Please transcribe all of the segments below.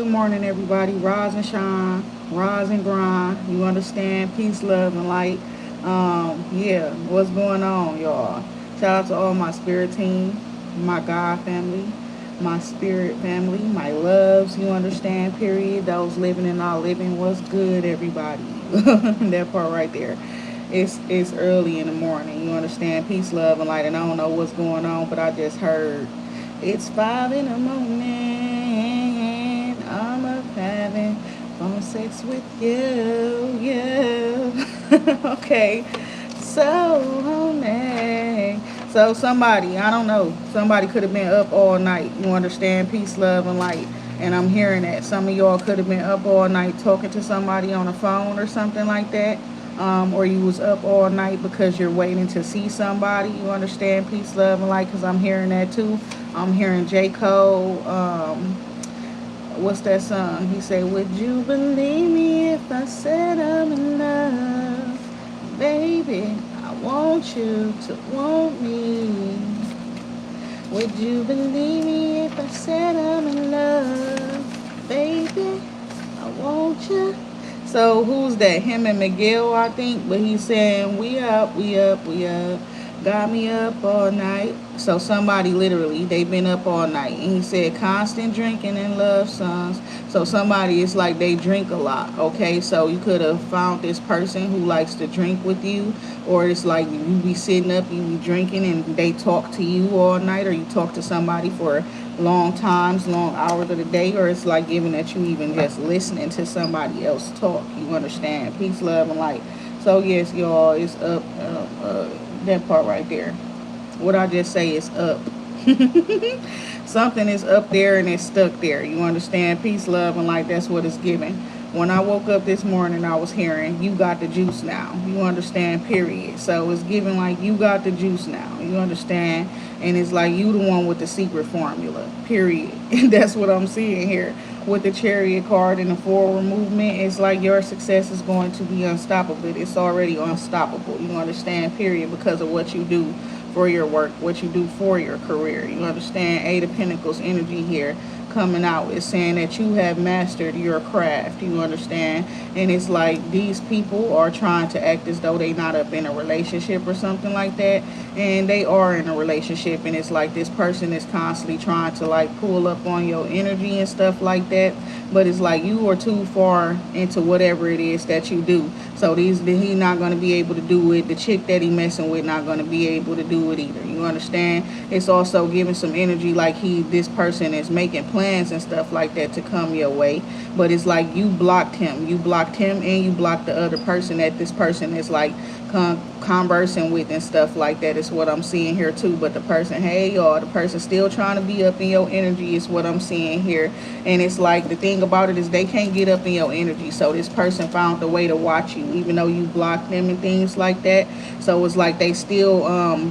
morning, everybody. Rise and shine, rise and grind. You understand? Peace, love, and light. Yeah, what's going on, y'all? Shout out to all my spirit team, my God family, my spirit family, my loves. You understand? Period. Those living and not living. What's good, everybody? That part right there. It's early in the morning. You understand? Peace, love, and light. And I don't know what's going on, but I just heard it's 5 in the morning. I'm up having phone sex with you. Yeah. Okay. So, honey. So, somebody, I don't know, somebody could have been up all night. You understand? Peace, love, and light. And I'm hearing that. Some of y'all could have been up all night talking to somebody on the phone or something like that. Or you was up all night because you're waiting to see somebody. You understand? Peace, love, and light, because I'm hearing that too. I'm hearing J. Cole. What's that song? He said, would you believe me if I said I'm in love? Baby, I want you to want me. Would you believe me if I said I'm in love? Baby, I want you. So who's that? Him and Miguel, I think. But he's saying, we up, we up, we up. Got me up all night. So somebody literally, they've been up all night. And he said constant drinking and love songs. So somebody, it's like they drink a lot. Okay, so you could have found this person who likes to drink with you. Or it's like you be sitting up, you be drinking, and they talk to you all night. Or you talk to somebody for long times, long hours of the day. Or it's like even that you even just listening to somebody else talk. You understand? Peace, love, and light. So yes, y'all, it's up. That part right there. What I just say is up. Something is up there and it's stuck there. You understand? Peace, love, and light. That's what it's giving. When I woke up this morning, I was hearing, you got the juice now. You understand? Period. So it's giving like, you got the juice now. You understand? And it's like you the one with the secret formula. Period. That's what I'm seeing here. With the chariot card and the forward movement, it's like your success is going to be unstoppable. It's already unstoppable. You understand? Period. Because of what you do for your work, what you do for your career. You understand? Eight of Pentacles energy here coming out is saying that you have mastered your craft. You understand? And it's like these people are trying to act as though they not up in a relationship or something like that, and they are in a relationship, and it's like this person is constantly trying to like pull up on your energy and stuff like that, but it's like you are too far into whatever it is that you do. So he not going to be able to do it. The chick that he messing with not going to be able to do it either. You understand? It's also giving some energy like this person is making plans and stuff like that to come your way. But it's like you blocked him. You blocked him and you blocked the other person that this person is like conversing with and stuff like that is what I'm seeing here too. But the person, hey y'all, the person still trying to be up in your energy is what I'm seeing here. And it's like the thing about it is they can't get up in your energy. So this person found a way to watch you even though you blocked them and things like that. So it's like they still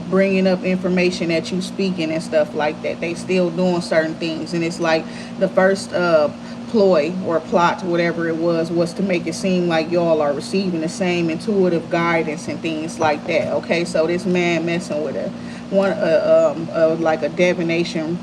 bringing up information that you speaking and stuff like that. They still doing certain things. And it's like the first ploy or plot, whatever it was to make it seem like y'all are receiving the same intuitive guidance and things like that. Okay, so this man messing with like a divination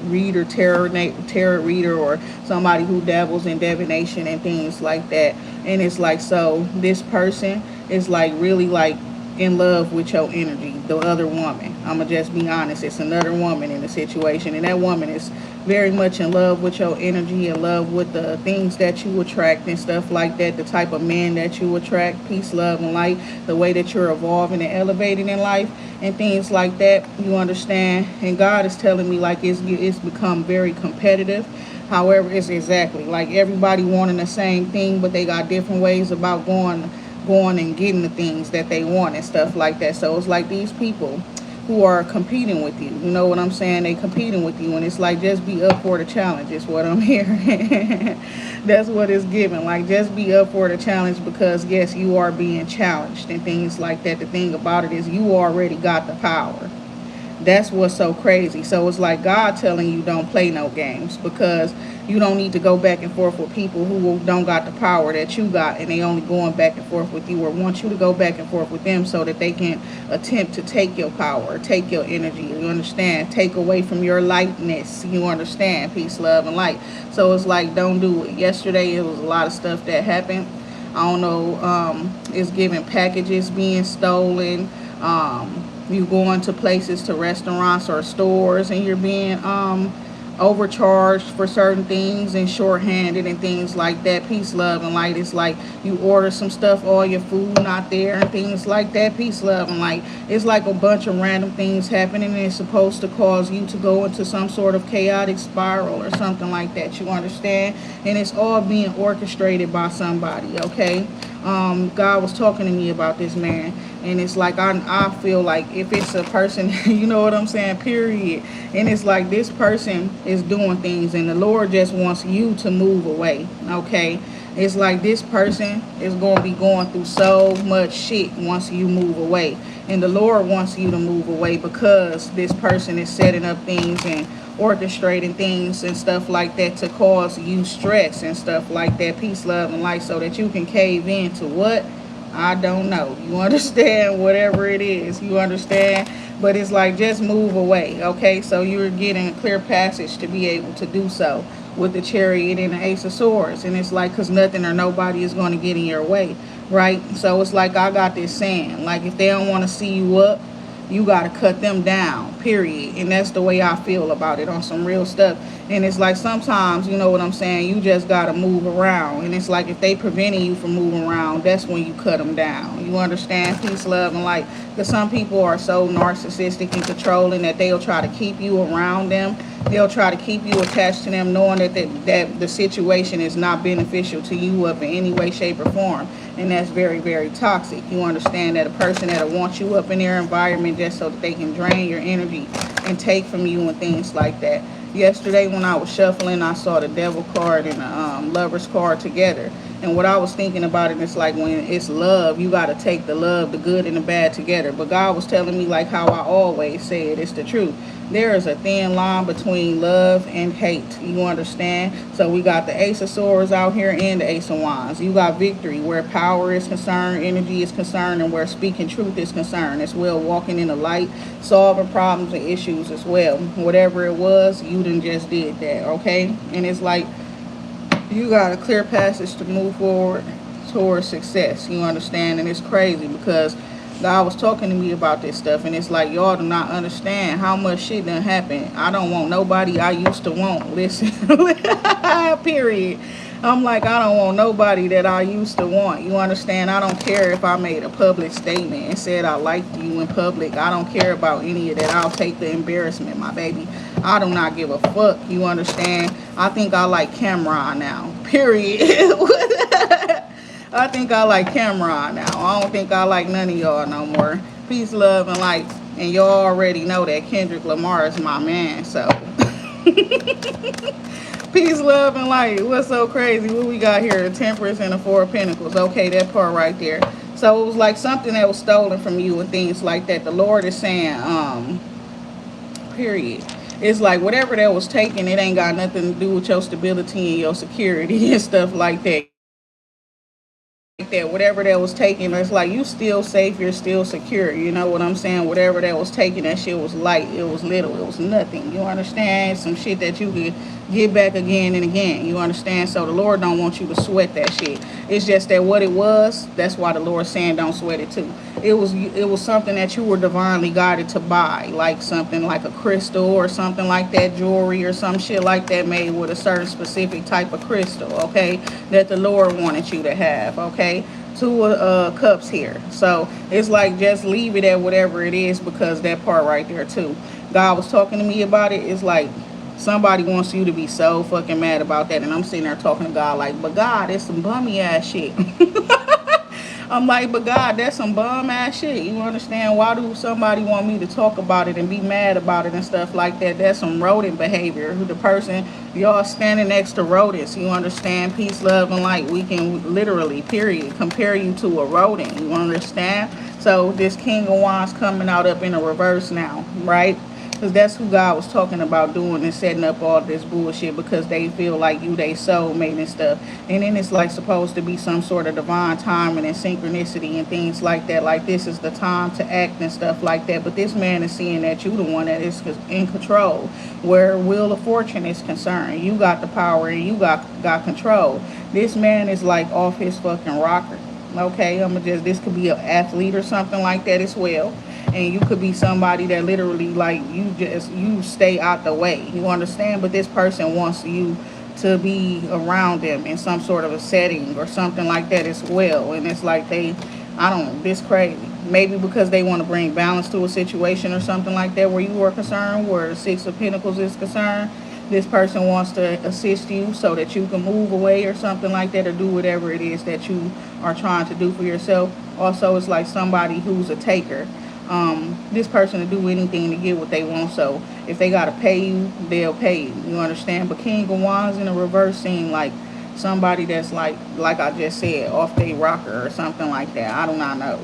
reader, tarot reader, or somebody who dabbles in divination and things like that. And it's like, so this person is like really like in love with your energy, the other woman. I'ma just be honest, it's another woman in the situation, and that woman is very much in love with your energy, in love with the things that you attract and stuff like that, the type of man that you attract. Peace, love, and light, the way that you're evolving and elevating in life and things like that. You understand? And God is telling me like it's become very competitive. However, it's exactly like everybody wanting the same thing, but they got different ways about going and getting the things that they want and stuff like that. So it's like these people who are competing with you. You know what I'm saying? They competing with you, and it's like just be up for the challenge is what I'm hearing. That's what it's giving. Like just be up for the challenge because yes, you are being challenged and things like that. The thing about it is you already got the power. That's what's so crazy. So it's like God telling you don't play no games, because you don't need to go back and forth with people who don't got the power that you got, and they only going back and forth with you, or want you to go back and forth with them so that they can attempt to take your power, take your energy. You understand? Take away from your lightness. You understand? Peace, love, and light. So it's like, don't do it. Yesterday it was a lot of stuff that happened. I don't know. It's giving packages being stolen. You going to places, to restaurants or stores, and you're being overcharged for certain things and shorthanded and things like that. Peace, love, and light. It's like you order some stuff, all your food not there and things like that. Peace, love, and light. It's like a bunch of random things happening, and it's supposed to cause you to go into some sort of chaotic spiral or something like that. You understand? And it's all being orchestrated by somebody, okay? God was talking to me about this man, and it's like I feel like if it's a person, you know what I'm saying, period, and it's like this person is doing things, and the Lord just wants you to move away, okay? It's like this person is going to be going through so much shit once you move away, and the Lord wants you to move away because this person is setting up things and orchestrating things and stuff like that to cause you stress and stuff like that. Peace, love, and light, so that you can cave into what? I don't know. You understand? Whatever it is, you understand? But it's like, just move away, okay? So you're getting a clear passage to be able to do so with the Chariot and the Ace of Swords. And it's like, because nothing or nobody is going to get in your way, right? So it's like, I got this saying, like, if they don't want to see you up, you got to cut them down, period. And that's the way I feel about it, on some real stuff. And it's like, sometimes, you know what I'm saying, you just got to move around. And it's like, if they preventing you from moving around, that's when you cut them down. You understand? Peace, love, and light. Because some people are so narcissistic and controlling that they'll try to keep you around them. They'll try to keep you attached to them, knowing that the situation is not beneficial to you up in any way, shape, or form. And that's very, very toxic. You understand that a person that'll want you up in their environment just so that they can drain your energy and take from you and things like that. Yesterday when I was shuffling, I saw the devil card and the lover's card together. And what I was thinking about it, it's like, when it's love, you got to take the love, the good and the bad together. But God was telling me, like how I always say it, it's the truth. There is a thin line between love and hate. You understand? So we got the Ace of Swords out here and the Ace of Wands. You got victory where power is concerned, energy is concerned, and where speaking truth is concerned, as well. Walking in the light, solving problems and issues as well. Whatever it was, you done just did that, okay? And it's like, you got a clear passage to move forward towards success. You understand? And it's crazy because God was talking to me about this stuff, and it's like, y'all do not understand how much shit done happened. I don't want nobody I used to want. Listen, period. I'm like, I don't want nobody that I used to want. You understand? I don't care if I made a public statement and said I liked you in public. I don't care about any of that. I'll take the embarrassment, my baby. I do not give a fuck. You understand? I think I like Cameron now. Period. I think I like Cameron now. I don't think I like none of y'all no more. Peace, love, and light. And y'all already know that Kendrick Lamar is my man, so. Peace, love, and light. What's so crazy? What we got here? A Temperance and a Four of Pentacles. Okay, that part right there. So it was like something that was stolen from you and things like that. The Lord is saying, period. It's like whatever that was taken, it ain't got nothing to do with your stability and your security and stuff like that. That whatever that was taken, it's like you still safe, you're still secure. You know what I'm saying? Whatever that was taken, that shit was light, it was little, it was nothing. You understand? Some shit that you could get back again and again. You understand? So the Lord don't want you to sweat that shit. It's just that what it was, that's why the Lord's saying don't sweat it too. It was something that you were divinely guided to buy, like something like a crystal or something like that, jewelry or some shit like that, made with a certain specific type of crystal, okay, that the Lord wanted you to have, okay. Two cups here. So it's like, just leave it at whatever it is, because that part right there too, God was talking to me about it. It's like somebody wants you to be so fucking mad about that, and I'm sitting there talking to God like, but God, it's some bummy ass shit. I'm like, but God, that's some bum ass shit. You understand? Why do somebody want me to talk about it and be mad about it and stuff like that? That's some rodent behavior. Who the person, y'all standing next to rodents. You understand? Peace, love, and light. We can literally, period, compare you to a rodent. You understand? So this King of Wands coming out up in a reverse now, right? Because that's who God was talking about doing and setting up all this bullshit, because they feel like you they soulmate and stuff. And then it's like supposed to be some sort of divine timing and synchronicity and things like that. Like this is the time to act and stuff like that. But this man is seeing that you the one that is in control. Where Wheel of Fortune is concerned, you got the power and you got control. This man is like off his fucking rocker. Okay, this could be an athlete or something like that as well. And you could be somebody that literally like you stay out the way. You understand? But this person wants you to be around them in some sort of a setting or something like that as well. And it's like I don't know, this crazy. Maybe because they want to bring balance to a situation or something like that where you are concerned, where the Six of Pentacles is concerned. This person wants to assist you so that you can move away or something like that, or do whatever it is that you are trying to do for yourself. Also, it's like somebody who's a taker. This person will do anything to get what they want. So if they got to pay you, they'll pay you. You understand? But King of Wands in the reverse seem like somebody that's like I just said, off their rocker or something like that. I do not know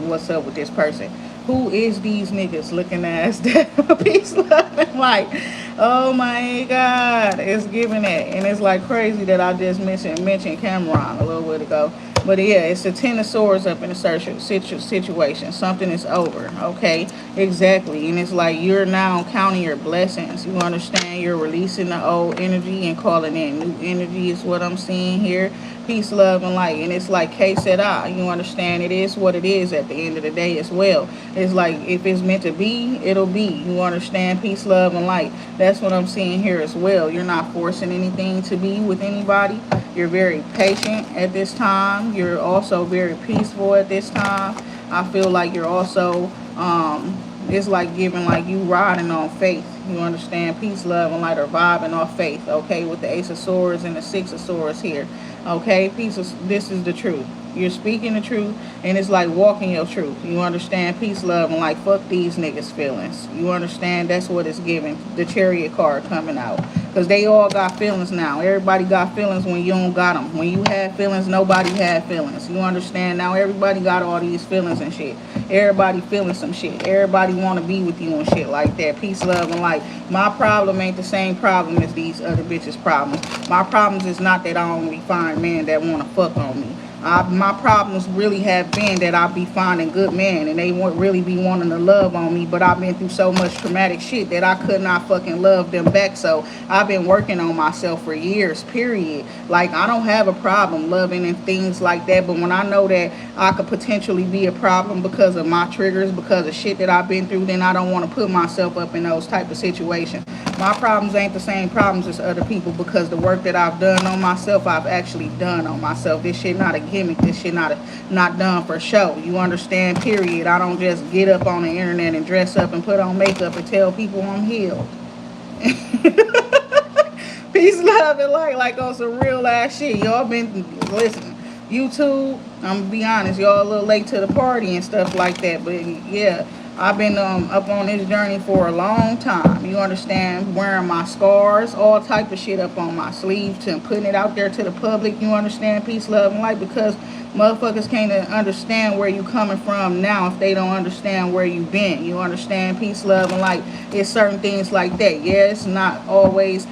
what's up with this person. Who is these niggas looking ass that peace, love, and light? Oh my God, it's giving that. And it's like crazy that I just mentioned Cameron a little bit ago. But yeah, it's the Ten of Swords up in a certain situation. Something is over, okay? Exactly. And it's like you're now counting your blessings. You understand? You're releasing the old energy and calling in new energy is what I'm seeing here. Peace, love, and light. And it's like K said, you understand? It is what it is at the end of the day as well. It's like if it's meant to be, it'll be. You understand? Peace, love, and light. That's what I'm seeing here as well. You're not forcing anything to be with anybody. You're very patient at this time. You're also very peaceful at this time. I feel like you're also, it's like giving like you riding on faith. You understand? Peace, love, and light are vibing off faith, okay? With the Ace of Swords and the Six of Swords here. Okay, this is the truth. You're speaking the truth, and it's like walking your truth. You understand? Peace, love, and like fuck these niggas' feelings. You understand? That's what it's giving. The Chariot card coming out. Because they all got feelings now. Everybody got feelings when you don't got them. When you have feelings, nobody had feelings. You understand? Now everybody got all these feelings and shit. Everybody feeling some shit. Everybody want to be with you and shit like that. Peace, love, and light. My problem ain't the same problem as these other bitches' problems. My problems is not that I only find men that want to fuck on me. My problems really have been that I be finding good men and they won't really be wanting to love on me, but I've been through so much traumatic shit that I could not fucking love them back. So I've been working on myself for years, period. Like, I don't have a problem loving and things like that, but when I know that I could potentially be a problem because of my triggers, because of shit that I've been through, then I don't want to put myself up in those type of situations. My problems ain't the same problems as other people, because the work that I've done on myself, I've actually done on myself. This shit not a gimmick. This shit not done for show. You understand? Period. I don't just get up on the internet and dress up and put on makeup and tell people I'm healed. Peace, love, and light, like on some real ass shit. Y'all been listening. YouTube, I'm gonna be honest, y'all a little late to the party and stuff like that. But yeah, I've been up on this journey for a long time. You understand? Wearing my scars, all type of shit up on my sleeves and putting it out there to the public. You understand? Peace, love, and light, because motherfuckers can't understand where you coming from now if they don't understand where you been. You understand? Peace, love, and light. It's certain things like that. Yeah, it's not always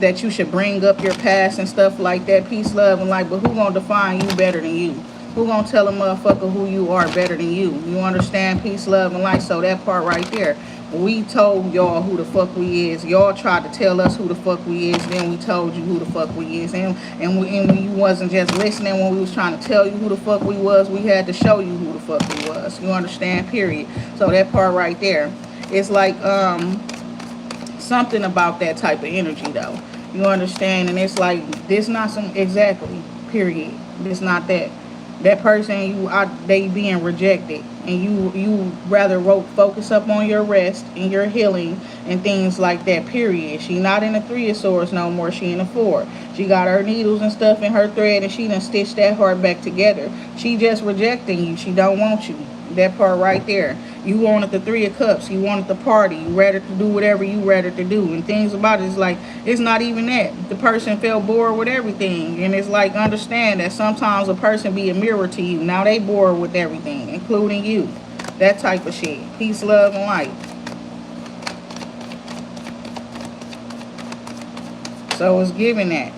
that you should bring up your past and stuff like that. Peace, love, and light. But who gonna define you better than you? Who gonna tell a motherfucker who you are better than you? You understand? Peace, love, and light. So that part right there, we told y'all who the fuck we is. Y'all tried to tell us who the fuck we is. Then we told you who the fuck we is. And when you wasn't just listening when we was trying to tell you who the fuck we was, we had to show you who the fuck we was. You understand? Period. So that part right there, it's like something about that type of energy though. You understand? And it's like, this not some, exactly, period. This not that. That person, they being rejected, and you rather focus up on your rest and your healing and things like that, period. She not in the 3 of Swords no more. She in the 4. She got her needles and stuff in her thread, and she done stitched that heart back together. She just rejecting you. She don't want you. That part right there. You wanted the 3 of Cups. You wanted the party. You rather to do whatever you rather to do. And things about it is like, it's not even that. The person felt bored with everything. And it's like, understand that sometimes a person be a mirror to you. Now they bored with everything, including you. That type of shit. Peace, love, and light. So it's giving that.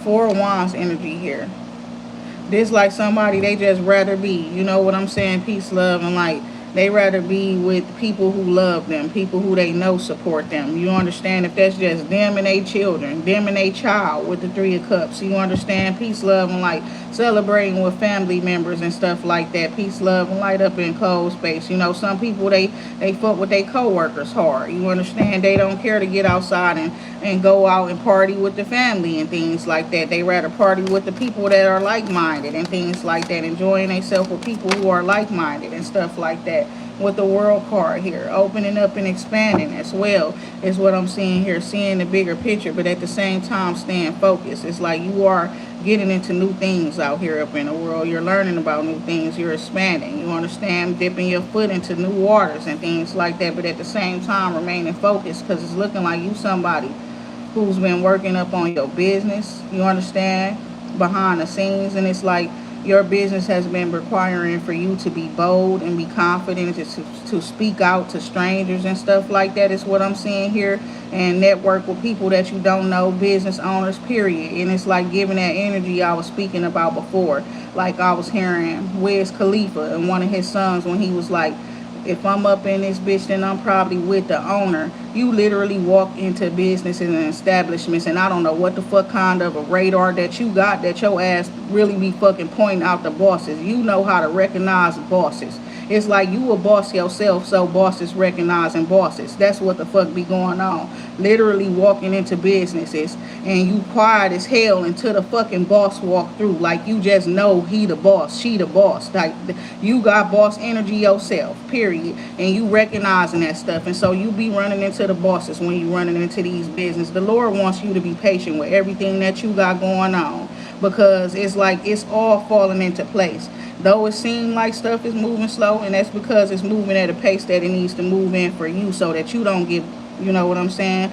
Four of Wands energy here. This like somebody they just rather be, you know what I'm saying, peace, love, and light. They rather be with people who love them, people who they know support them. You understand? If that's just them and their children, them and their child with the Three of Cups. You understand? Peace, love, and light. Celebrating with family members and stuff like that. Peace, love, and light up in cold space. You know, some people they fuck with their coworkers hard. You understand? They don't care to get outside and go out and party with the family and things like that. They rather party with the people that are like-minded and things like that, enjoying themselves with people who are like-minded and stuff like that. With the world card here, opening up and expanding as well is what I'm seeing here, seeing the bigger picture, but at the same time staying focused. It's like you are getting into new things out here up in the world. You're learning about new things. You're expanding. You understand? Dipping your foot into new waters and things like that, but at the same time remaining focused, because it's looking like you somebody who's been working up on your business, you understand, behind the scenes, and it's like your business has been requiring for you to be bold and be confident, to speak out to strangers and stuff like that is what I'm seeing here, and network with people that you don't know, business owners, period. And it's like giving that energy I was speaking about before, like I was hearing Wiz Khalifa and one of his sons when he was like, if I'm up in this bitch, then I'm probably with the owner. You literally walk into businesses and establishments, and I don't know what the fuck kind of a radar that you got that your ass really be fucking pointing out the bosses. You know how to recognize bosses. It's like you a boss yourself, so bosses recognizing bosses. That's what the fuck be going on. Literally walking into businesses and you quiet as hell until the fucking boss walk through. Like you just know he the boss, she the boss. Like you got boss energy yourself, period. And you recognizing that stuff. And so you be running into the bosses when you running into these business. The Lord wants you to be patient with everything that you got going on, because it's like it's all falling into place. Though it seems like stuff is moving slow, and that's because it's moving at a pace that it needs to move in for you, so that you don't get, you know what I'm saying,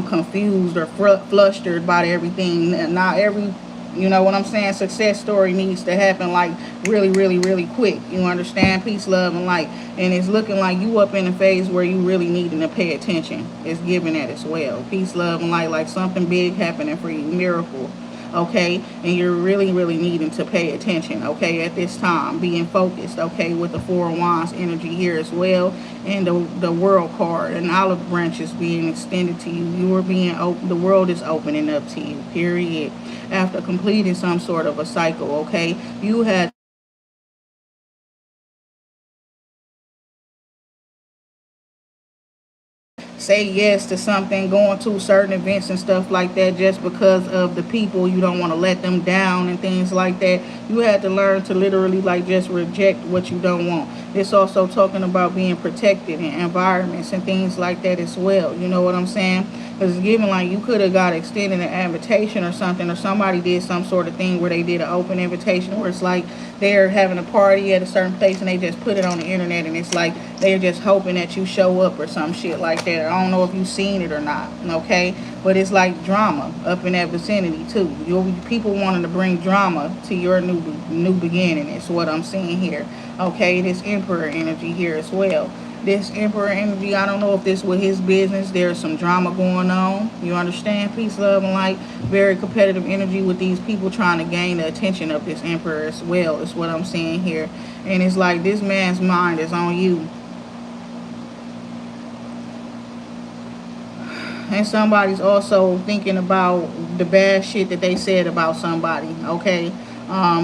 confused or flustered by everything. Not every, you know what I'm saying, success story needs to happen like really, really, really quick. You understand? Peace, love, and light. And it's looking like you up in a phase where you really needing to pay attention. It's giving that as well. Peace, love, and light, like something big happening for you, miracle. Okay, and you're really, really needing to pay attention, okay, at this time, being focused, okay, with the Four of Wands energy here as well, and the World card, and olive branches being extended to you. You are being open, the world is opening up to you, period, after completing some sort of a cycle, okay. You had say yes to something, going to certain events and stuff like that, just because of the people. You don't want to let them down and things like that. You had to learn to literally like just reject what you don't want. It's also talking about being protected in environments and things like that as well. You know what I'm saying? Because it's given like you could have got extended an invitation or something, or somebody did some sort of thing where they did an open invitation, where it's like they're having a party at a certain place and they just put it on the internet, and it's like they're just hoping that you show up or some shit like that. I don't know if you've seen it or not, okay? But it's like drama up in that vicinity too. People wanting to bring drama to your new beginning is what I'm seeing here. Okay, this Emperor energy here as well. This Emperor energy, I don't know if this was his business. There's some drama going on. You understand? Peace, love, and light. Very competitive energy with these people trying to gain the attention of this Emperor as well, is what I'm seeing here. And it's like this man's mind is on you. And somebody's also thinking about the bad shit that they said about somebody, okay?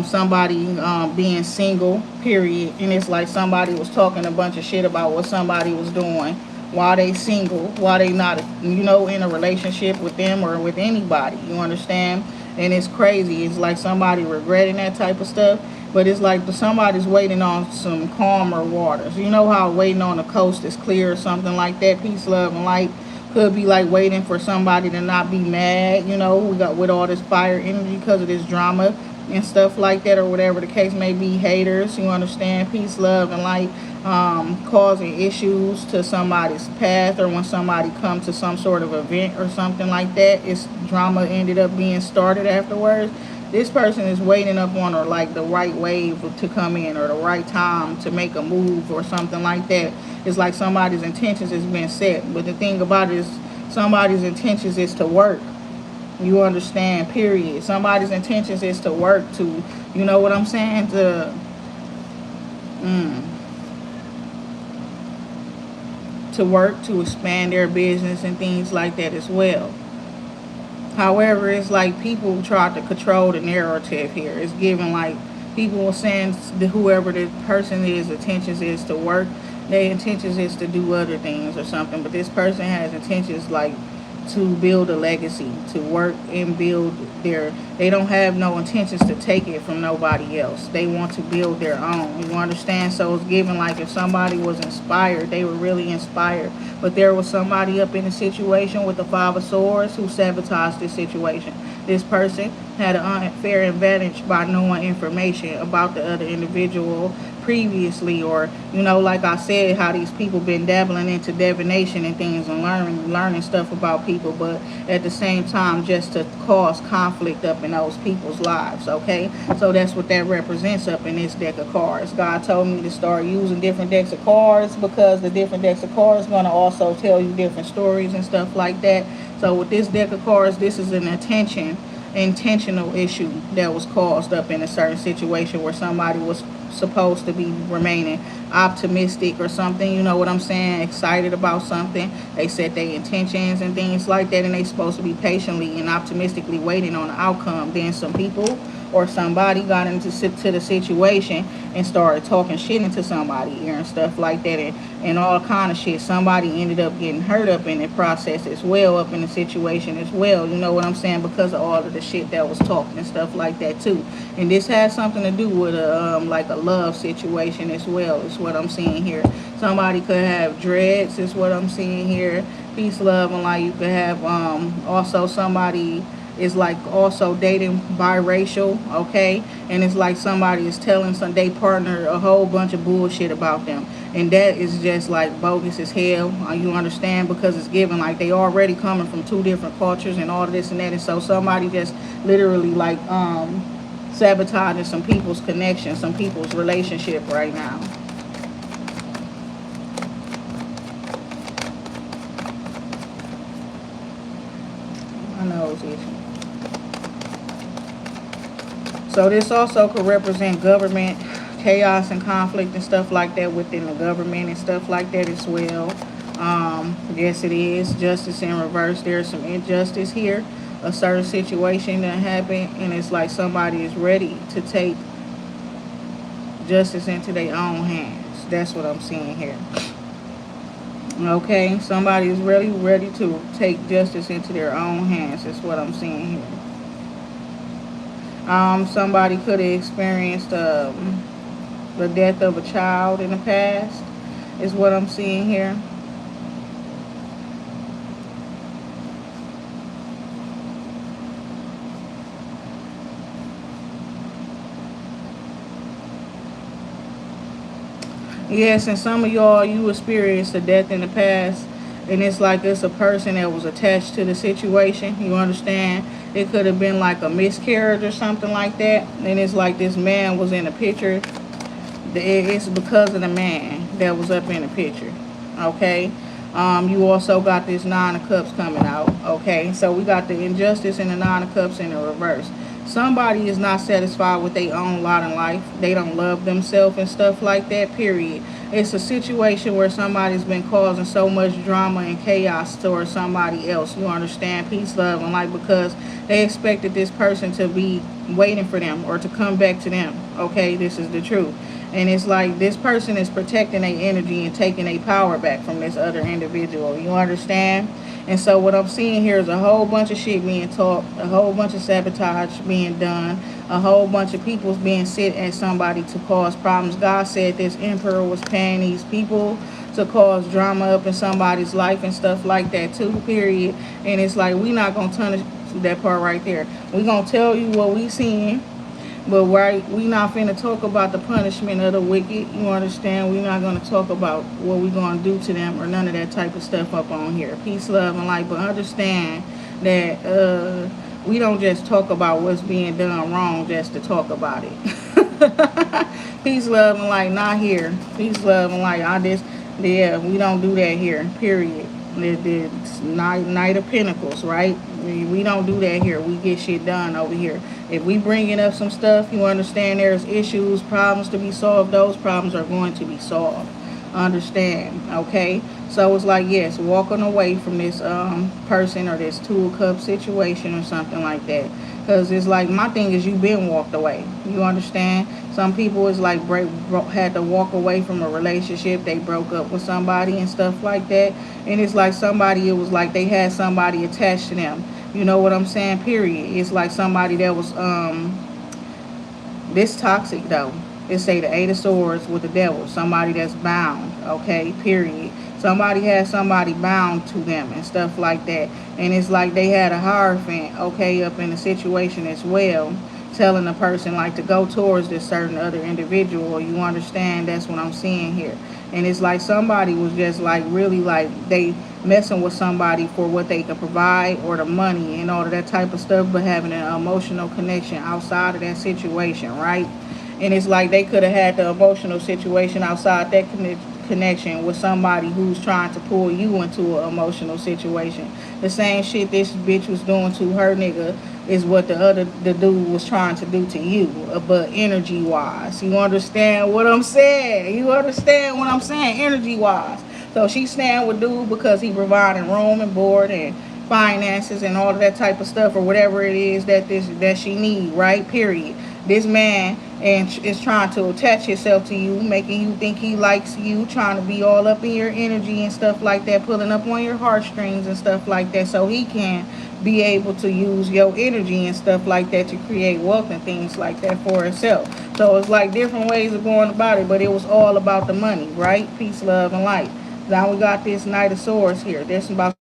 Somebody being single, period. And it's like somebody was talking a bunch of shit about what somebody was doing while they single, while they not, you know, in a relationship with them or with anybody. You understand? And it's crazy. It's like somebody regretting that type of stuff. But it's like somebody's waiting on some calmer waters. You know how waiting on the coast is clear or something like that? Peace, love, and light. Could be like waiting for somebody to not be mad, you know, we got with all this fire energy because of this drama and stuff like that, or whatever the case may be. Haters, you understand? Peace, love, and light. Causing issues to somebody's path, or when somebody comes to some sort of event or something like that, it's drama ended up being started afterwards. This person is waiting up on, or like the right wave to come in, or the right time to make a move or something like that. It's like somebody's intentions has been set. But the thing about it is somebody's intentions is to work. You understand, period. Somebody's intentions is to work to, you know what I'm saying, mm, to work to expand their business and things like that as well. However, it's like people try to control the narrative here. It's given like people were saying whoever the person is, intentions is to work. Their intentions is to do other things or something. But this person has intentions like to build a legacy, to work and build their. They don't have no intentions to take it from nobody else. They want to build their own. You understand? So it's given like if somebody was inspired, they were really inspired. But there was somebody up in the situation with the Five of Swords who sabotaged this situation. This person had an unfair advantage by knowing information about the other individual previously, or like I said, how these people been dabbling into divination and things and learning stuff about people, but at the same time just to cause conflict up in those people's lives. Okay, so that's what that represents up in this deck of cards. God told me to start using different decks of cards because the different decks of cards going to also tell you different stories and stuff like that. So with this deck of cards, this is an intentional issue that was caused up in a certain situation where somebody was supposed to be remaining optimistic or something, you know what I'm saying, excited about something. They set their intentions and things like that, and they supposed to be patiently and optimistically waiting on the outcome. Then some people or somebody got into to the situation and started talking shit into somebody ear and stuff like that, and all kind of shit. Somebody ended up getting hurt up in the process as well, up in the situation as well, you know what I'm saying, because of all of the shit that was talked and stuff like that too. And this has something to do with like a love situation as well, is what I'm seeing here. Somebody could have dreads, is what I'm seeing here. Peace, love, and light. You could have also somebody is like also dating biracial, okay? And it's like somebody is telling some they partner a whole bunch of bullshit about them. And that is just like bogus as hell. You understand? Because it's given like they already coming from two different cultures and all this and that. And so somebody just literally like sabotaging some people's connection, some people's relationship right now. I know it's itching. So this also could represent government chaos and conflict and stuff like that within the government and stuff like that as well. Yes, it is. Justice in reverse. There's some injustice here. A certain situation that happened, and it's like somebody is ready to take justice into their own hands. That's what I'm seeing here. Okay, somebody is really ready to take justice into their own hands. That's what I'm seeing here. Somebody could have experienced the death of a child in the past, is what I'm seeing here. Yes, and some of y'all, you experienced a death in the past, and it's like it's a person that was attached to the situation. You understand? It could have been like a miscarriage or something like that. And it's like this man was in the picture. It's because of the man that was up in the picture. Okay? You also got this Nine of Cups coming out. Okay? So we got the injustice and the Nine of Cups in the reverse. Somebody is not satisfied with their own lot in life. They don't love themselves and stuff like that, period. It's a situation where somebody's been causing so much drama and chaos towards somebody else. You understand? Peace, love, and light, because they expected this person to be waiting for them or to come back to them. Okay? This is the truth. And it's like this person is protecting their energy and taking their power back from this other individual. You understand? And so what I'm seeing here is a whole bunch of shit being talked, a whole bunch of sabotage being done, a whole bunch of people being sent at somebody to cause problems. God said this emperor was paying these people to cause drama up in somebody's life and stuff like that too, period. And it's like we not going to punish that part right there. We going to tell you what we seeing. But we not finna talk about the punishment of the wicked. You understand? We not gonna talk about what we gonna do to them or none of that type of stuff up on here. Peace, love, and light. But understand that we don't just talk about what's being done wrong just to talk about it. Peace, love, and light. Not here. Peace, love, and light. We don't do that here. Period. The Knight of Pentacles, right? We don't do that here. We get shit done over here. If we bringing up some stuff, you understand there's issues, problems to be solved. Those problems are going to be solved. Understand, okay? So it's like, yes, walking away from this person or this tool cup situation or something like that. Because it's like, my thing is, you've been walked away. You understand? Some people is like had to walk away from a relationship. They broke up with somebody and stuff like that. And it's like somebody, it was like they had somebody attached to them. You know what I'm saying? Period. It's like somebody that was this toxic though. It say the Eight of Swords with the devil. Somebody that's bound. Okay. Period. Somebody had somebody bound to them and stuff like that. And it's like they had a hierophant, okay, up in the situation as well, telling the person like to go towards this certain other individual. You understand? That's what I'm seeing here. And it's like somebody was just like really like they messing with somebody for what they can provide or the money and all of that type of stuff, but having an emotional connection outside of that situation, right? And it's like they could have had the emotional situation outside that connection with somebody who's trying to pull you into an emotional situation. The same shit this bitch was doing to her nigga is what the dude was trying to do to you, but energy wise. You understand what I'm saying? You understand what I'm saying? Energy wise. So she's staying with dude because he providing room and board and finances and all of that type of stuff or whatever it is that she need, right? Period. This man and is trying to attach himself to you, making you think he likes you, trying to be all up in your energy and stuff like that, pulling up on your heartstrings and stuff like that, so he can be able to use your energy and stuff like that to create wealth and things like that for himself. So it's like different ways of going about it, but it was all about the money, right? Peace, love, and light. Now we got this Knight of Swords here. This about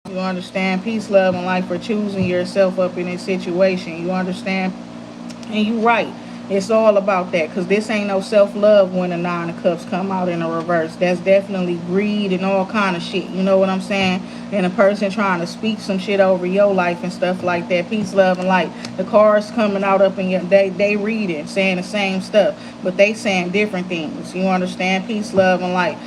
you understand? Peace, love, and life for choosing yourself up in this situation. You understand? And you right. It's all about that because this ain't no self-love when the Nine of Cups come out in a reverse. That's definitely greed and all kind of shit. You know what I'm saying? And a person trying to speak some shit over your life and stuff like that. Peace, love, and light. The cards coming out up in your they reading, saying the same stuff, but they saying different things. You understand? Peace, love, and light.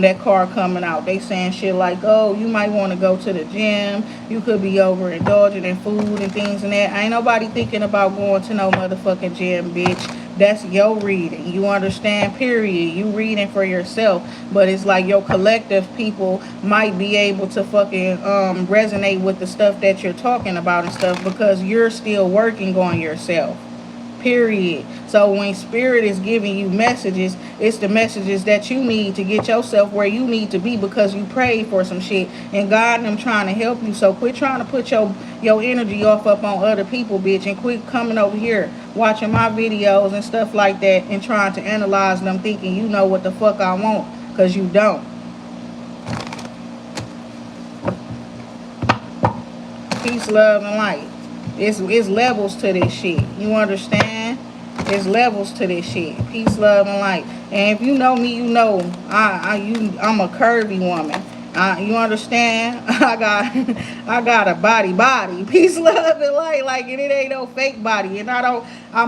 That card coming out, they saying shit like, oh, you might want to go to the gym. You could be overindulging in food and things and that. Ain't nobody thinking about going to no motherfucking gym, bitch. That's your reading. You understand? Period. You reading for yourself, but it's like your collective people might be able to fucking resonate with the stuff that you're talking about and stuff because you're still working on yourself. Period. So when spirit is giving you messages, it's the messages that you need to get yourself where you need to be because you prayed for some shit and God and them trying to help you. So quit trying to put your energy off up on other people, bitch, and quit coming over here watching my videos and stuff like that and trying to analyze them thinking you know what the fuck I want, because you don't. Peace, love, and light. It's levels to this shit. You understand? It's levels to this shit. Peace, love, and light. And if you know me, you know I'm a curvy woman. You understand? I got a body. Peace, love, and light. Like, and it ain't no fake body. And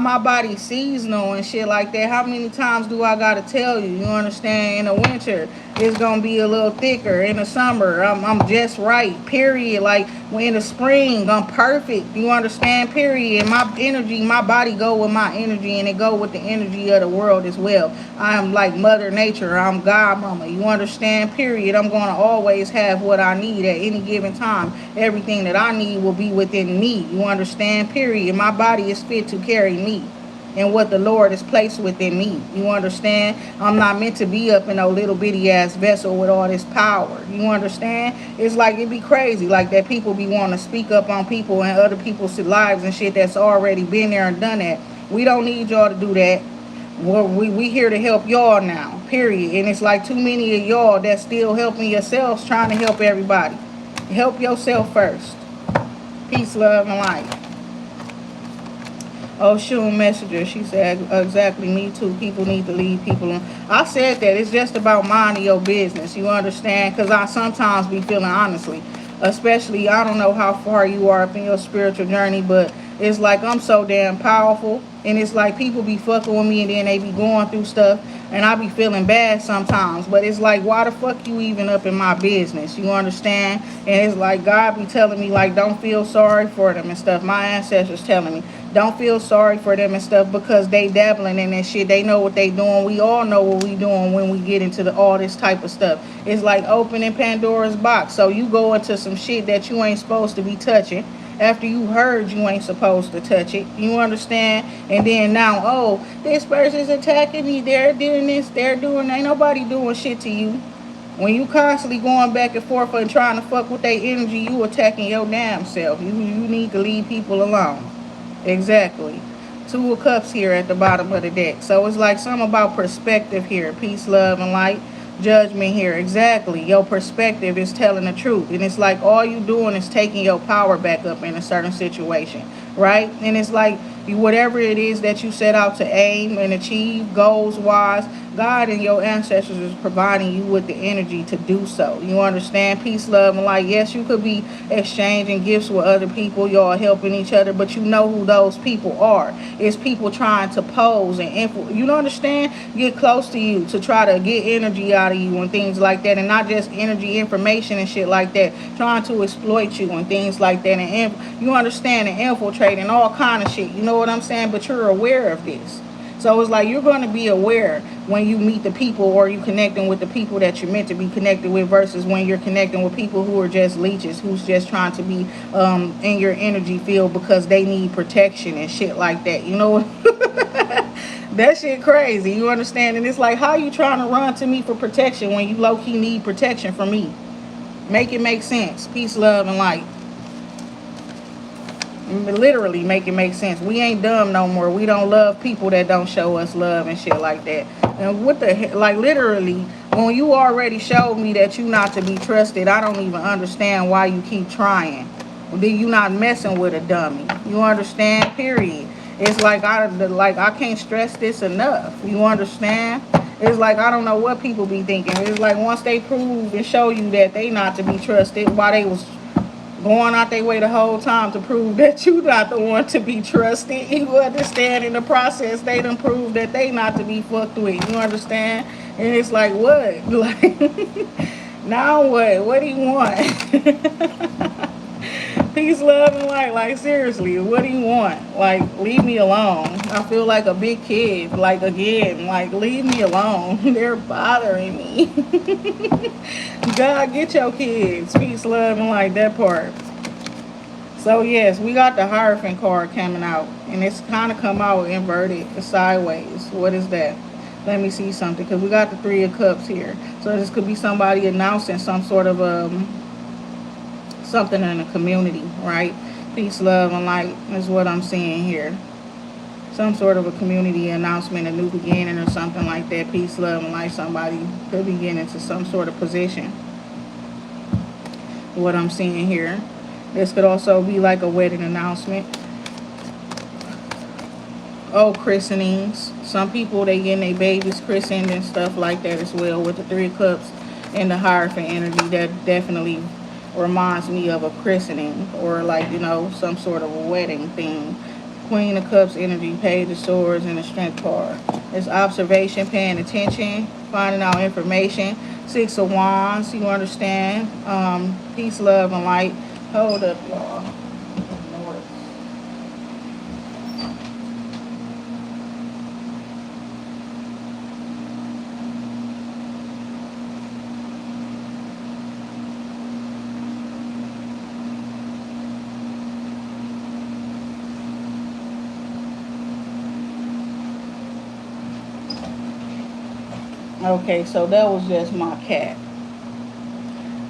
my body seasonal and shit like that. How many times do I gotta tell you? You understand? In the winter, it's gonna be a little thicker. In the summer, I'm just right. Period. Like when in the spring, I'm perfect. You understand? Period. And my energy, my body go with my energy, and it go with the energy of the world as well. I'm like Mother Nature. I'm God Mama. You understand? Period. I'm gonna always have what I need at any given time. Everything that I need will be within me. You understand? Period. My body is fit to carry me and what the Lord has placed within me. You understand? I'm not meant to be up in a little bitty ass vessel with all this power. You understand? It's like it be crazy like that people be wanting to speak up on people and other people's lives and shit that's already been there and done that. We don't need y'all to do that. Well, we here to help y'all now, period. And it's like too many of y'all that's still helping yourselves trying to help everybody. Help yourself first. Peace, love, and light. Oh, Shun Messenger, she said, exactly, me too. People need to leave people alone. I said that. It's just about minding your business. You understand? Because I sometimes be feeling, honestly, Especially, I don't know how far you are up in your spiritual journey, but it's like I'm so damn powerful. And it's like people be fucking with me and then they be going through stuff. And I be feeling bad sometimes. But it's like, why the fuck you even up in my business? You understand? And it's like God be telling me, like, don't feel sorry for them and stuff. My ancestors telling me, don't feel sorry for them and stuff because they dabbling in that shit. They know what they doing. We all know what we doing when we get into all this type of stuff. It's like opening Pandora's box. So you go into some shit that you ain't supposed to be touching after you heard you ain't supposed to touch it. You understand? And then now, oh, this person's attacking me. They're doing this. They're doing. Ain't nobody doing shit to you. When you constantly going back and forth and trying to fuck with their energy, you attacking your damn self. You need to leave people alone. Exactly. Two of Cups here at the bottom of the deck. So it's like something about perspective here. Peace, love, and light. Judgment here. Exactly. Your perspective is telling the truth. And it's like all you doing is taking your power back up in a certain situation. Right? And it's like whatever it is that you set out to aim and achieve goals wise, God and your ancestors is providing you with the energy to do so. You understand? Peace, love, and light. Yes, you could be exchanging gifts with other people. Y'all helping each other, but you know who those people are. It's people trying to pose and you don't understand? Get close to you to try to get energy out of you and things like that, and not just energy, information and shit like that. Trying to exploit you and things like that, and you understand, and infiltrate and all kind of shit. You know what I'm saying? But you're aware of this. So it's like you're going to be aware when you meet the people or you connecting with the people that you're meant to be connected with versus when you're connecting with people who are just leeches, who's just trying to be in your energy field because they need protection and shit like that. You know, that shit crazy. You understand? And it's like, how you trying to run to me for protection when you low-key need protection from me? Make it make sense. Peace, love, and light. Literally make it make sense. We ain't dumb no more. We don't love people that don't show us love and shit like that. And what the heck, like literally, when you already showed me that you not to be trusted, I don't even understand why you keep trying. Then you not messing with a dummy. You understand? Period. It's like I can't stress this enough. You understand? It's like I don't know what people be thinking. It's like once they prove and show you that they not to be trusted, why they was going out their way the whole time to prove that you not the one to be trusted. You understand? In the process, they done proved that they not to be fucked with. You understand? And it's like, what? Like, now what? What do you want? Peace, love, and light. Like, seriously, what do you want? Like, leave me alone. I feel like a big kid. Like, again, like, leave me alone. They're bothering me. God, get your kids. Peace, love, and light. That part. So, yes, we got the Hierophant card coming out. And it's kind of come out inverted, sideways. What is that? Let me see something. Because we got the Three of Cups here. So, this could be somebody announcing some sort of something in the community, right? Peace, love, and light is what I'm seeing here. Some sort of a community announcement, a new beginning or something like that. Peace, love, and light. Somebody could be getting into some sort of position. What I'm seeing here. This could also be like a wedding announcement. Oh, christenings. Some people, they getting their babies christened and stuff like that as well with the Three of Cups and the Hierophant energy. That definitely reminds me of a christening or like, you know, some sort of a wedding thing. Queen of Cups energy, Page of Swords, and the Strength card. It's observation, paying attention, finding out information. Six of Wands, you understand? Peace, love, and light. Hold up, y'all. Okay, so that was just my cat.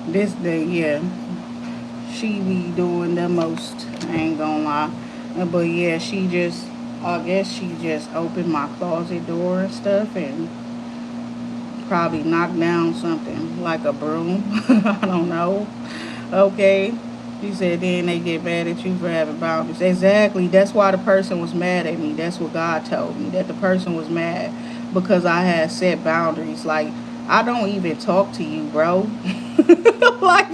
This day, yeah, she be doing the most. I ain't gonna lie, but yeah, I guess she just opened my closet door and stuff, and probably knocked down something like a broom. I don't know. Okay. She said then they get mad at you for having boundaries. Exactly. That's why the person was mad at me. That's what God told me. That the person was mad because I had set boundaries. Like I don't even talk to you, bro. Like,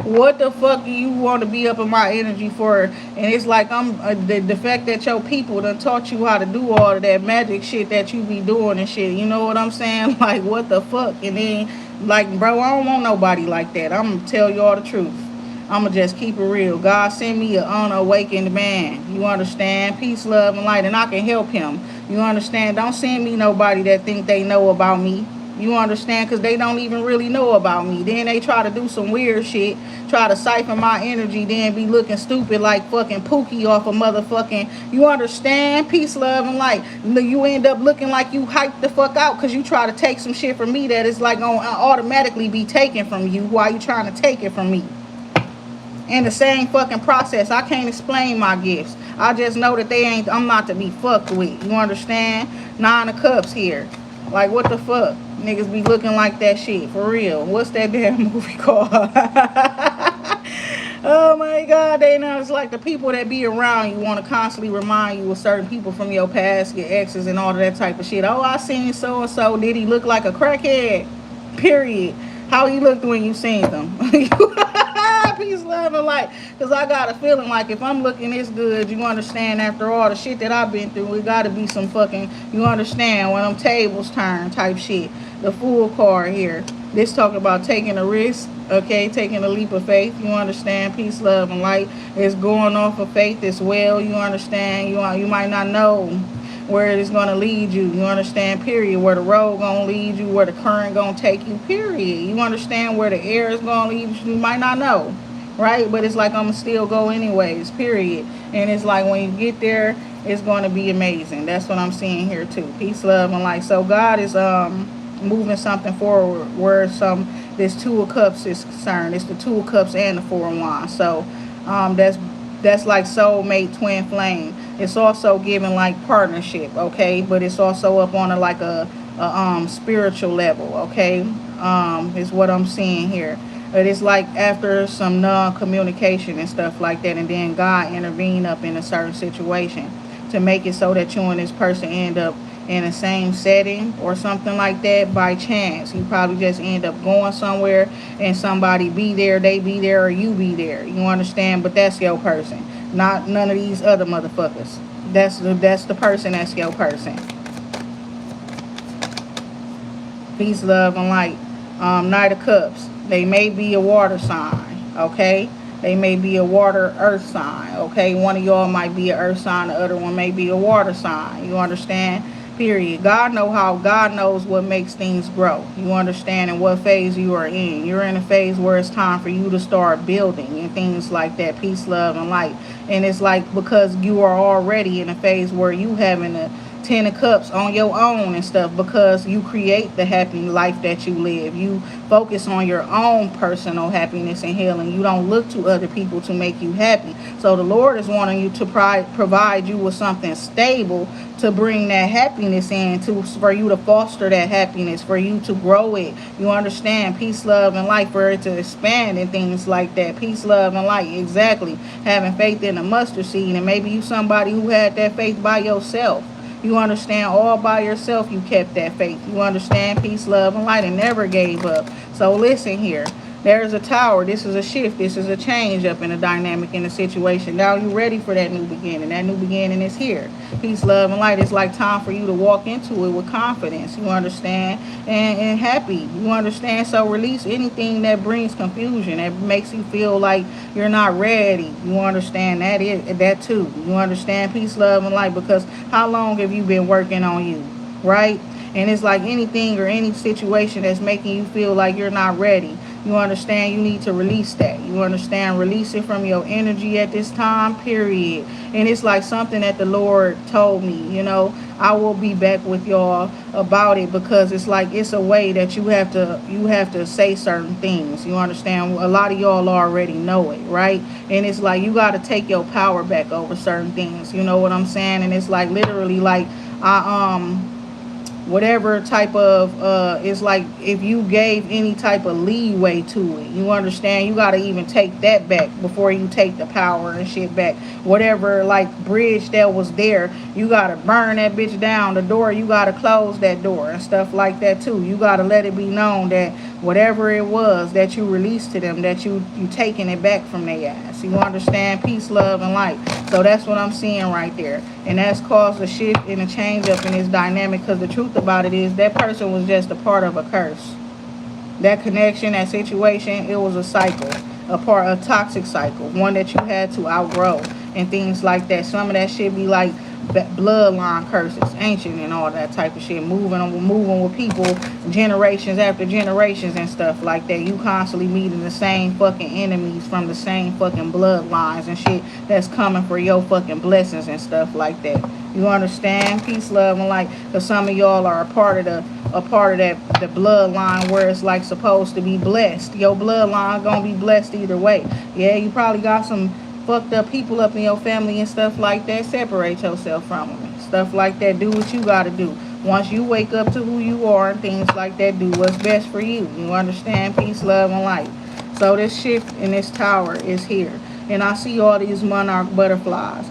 what the fuck do you want to be up in my energy for? And it's like the fact that your people done taught you how to do all of that magic shit that you be doing and shit. You know what I'm saying? Like, what the fuck? And then, like, bro, I don't want nobody like that. I'm gonna tell you all the truth. I'ma just keep it real. God send me an unawakened man. You understand? Peace, love, and light, and I can help him. You understand? Don't send me nobody that think they know about me. You understand? Because they don't even really know about me. Then they try to do some weird shit, try to siphon my energy, then be looking stupid like fucking Pookie off a motherfucking. You understand? Peace, love, and light. You end up looking like you hyped the fuck out because you try to take some shit from me that is like gonna automatically be taken from you while you trying to take it from me. In the same fucking process, I can't explain my gifts. I just know that they ain't. I'm not to be fucked with. You understand? 9 of Cups here. Like, what the fuck? Niggas be looking like that shit for real. What's that damn movie called? Oh my god, they know it's like the people that be around you want to constantly remind you of certain people from your past, your exes, and all of that type of shit. Oh, I seen so and so. Did he look like a crackhead? Period. How he looked when you seen them. Peace, love, and light. Because I got a feeling like if I'm looking this good, you understand, after all the shit that I've been through, it got to be some fucking, you understand, when them tables turn type shit. The Fool card here. This talking about taking a risk, okay, taking a leap of faith. You understand? Peace, love, and light. It's going off of faith as well. You understand? You might not know where it is going to lead you. You understand? Period. Where the road going to lead you, where the current going to take you. Period. You understand where the air is going to lead you. You might not know, right? But it's like I'm going to still go anyways. Period. And it's like when you get there, it's going to be amazing. That's what I'm seeing here too. Peace, love, and light. So God is moving something forward where this 2 of Cups is concerned. It's the 2 of Cups and the 4 of Wands. So that's like soulmate, twin flame. It's also giving like partnership, okay, but it's also up on a spiritual level, okay, is what I'm seeing here. But it's like after some non-communication and stuff like that, and then God intervene up in a certain situation to make it so that you and this person end up in the same setting or something like that by chance. You probably just end up going somewhere and somebody be there, they be there, or you be there. You understand? But that's your person, not none of these other motherfuckers. That's the person. That's your person. Peace, love, and light. Knight of Cups. They may be a water sign, okay? They may be a water earth sign, okay? One of y'all might be an earth sign, the other one may be a water sign. You understand? Period. God knows what makes things grow. You understand? And what phase you are in. You're in a phase where it's time for you to start building and things like that. Peace, love, and light. And it's like because you are already in a phase where you having a 10 of Cups on your own and stuff, because you create the happy life that you live. You focus on your own personal happiness and healing. You don't look to other people to make you happy. So the Lord is wanting you to provide you with something stable to bring that happiness in, for you to foster that happiness, for you to grow it. You understand? Peace, love, and light, for it to expand and things like that. Peace, love, and light. Exactly. Having faith in a mustard seed. And maybe you somebody who had that faith by yourself. You understand? All by yourself you kept that faith. You understand? Peace, love, and light, and never gave up. So listen here. There's a tower. This is a shift. This is a change up in the dynamic in the situation. Now you're ready for that new beginning. That new beginning is here. Peace, love, and light. It's like time for you to walk into it with confidence. You understand? And happy. You understand? So release anything that brings confusion, that makes you feel like you're not ready. You understand? That too. You understand? Peace, love, and light. Because how long have you been working on you? Right? And it's like anything or any situation that's making you feel like you're not ready. You understand? You need to release that. You understand? Release it from your energy at this time, period. And it's like something that the Lord told me, I will be back with y'all about it, because it's like it's a way that you have to say certain things. You understand? A lot of y'all already know it, right? And it's like you got to take your power back over certain things. You know what I'm saying? And it's like literally like whatever type of it's like if you gave any type of leeway to it, you understand, you got to even take that back before you take the power and shit back. Whatever like bridge that was there, you got to burn that bitch down. The door, you got to close that door and stuff like that too. You got to let it be known that whatever it was that you released to them, that you taking it back from their ass. You understand? Peace, love, and light. So that's what I'm seeing right there. And that's caused a shift and a change up in this dynamic, because the truth about it is that person was just a part of a curse. That connection, that situation, it was a cycle, a toxic cycle, one that you had to outgrow and things like that. Some of that shit be like bloodline curses, ancient and all that type of shit, moving with people generations after generations and stuff like that. You constantly meeting the same fucking enemies from the same fucking bloodlines and shit that's coming for your fucking blessings and stuff like that. You understand? Peace, love, and light. Because some of y'all are a part of that the bloodline where it's like supposed to be blessed. Your bloodline gonna be blessed either way. Yeah, you probably got some fucked up people up in your family and stuff like that. Separate yourself from them. Stuff like that. Do what you gotta do. Once you wake up to who you are and things like that, do what's best for you. You understand? Peace, love, and light. So this shift in this tower is here. And I see all these monarch butterflies.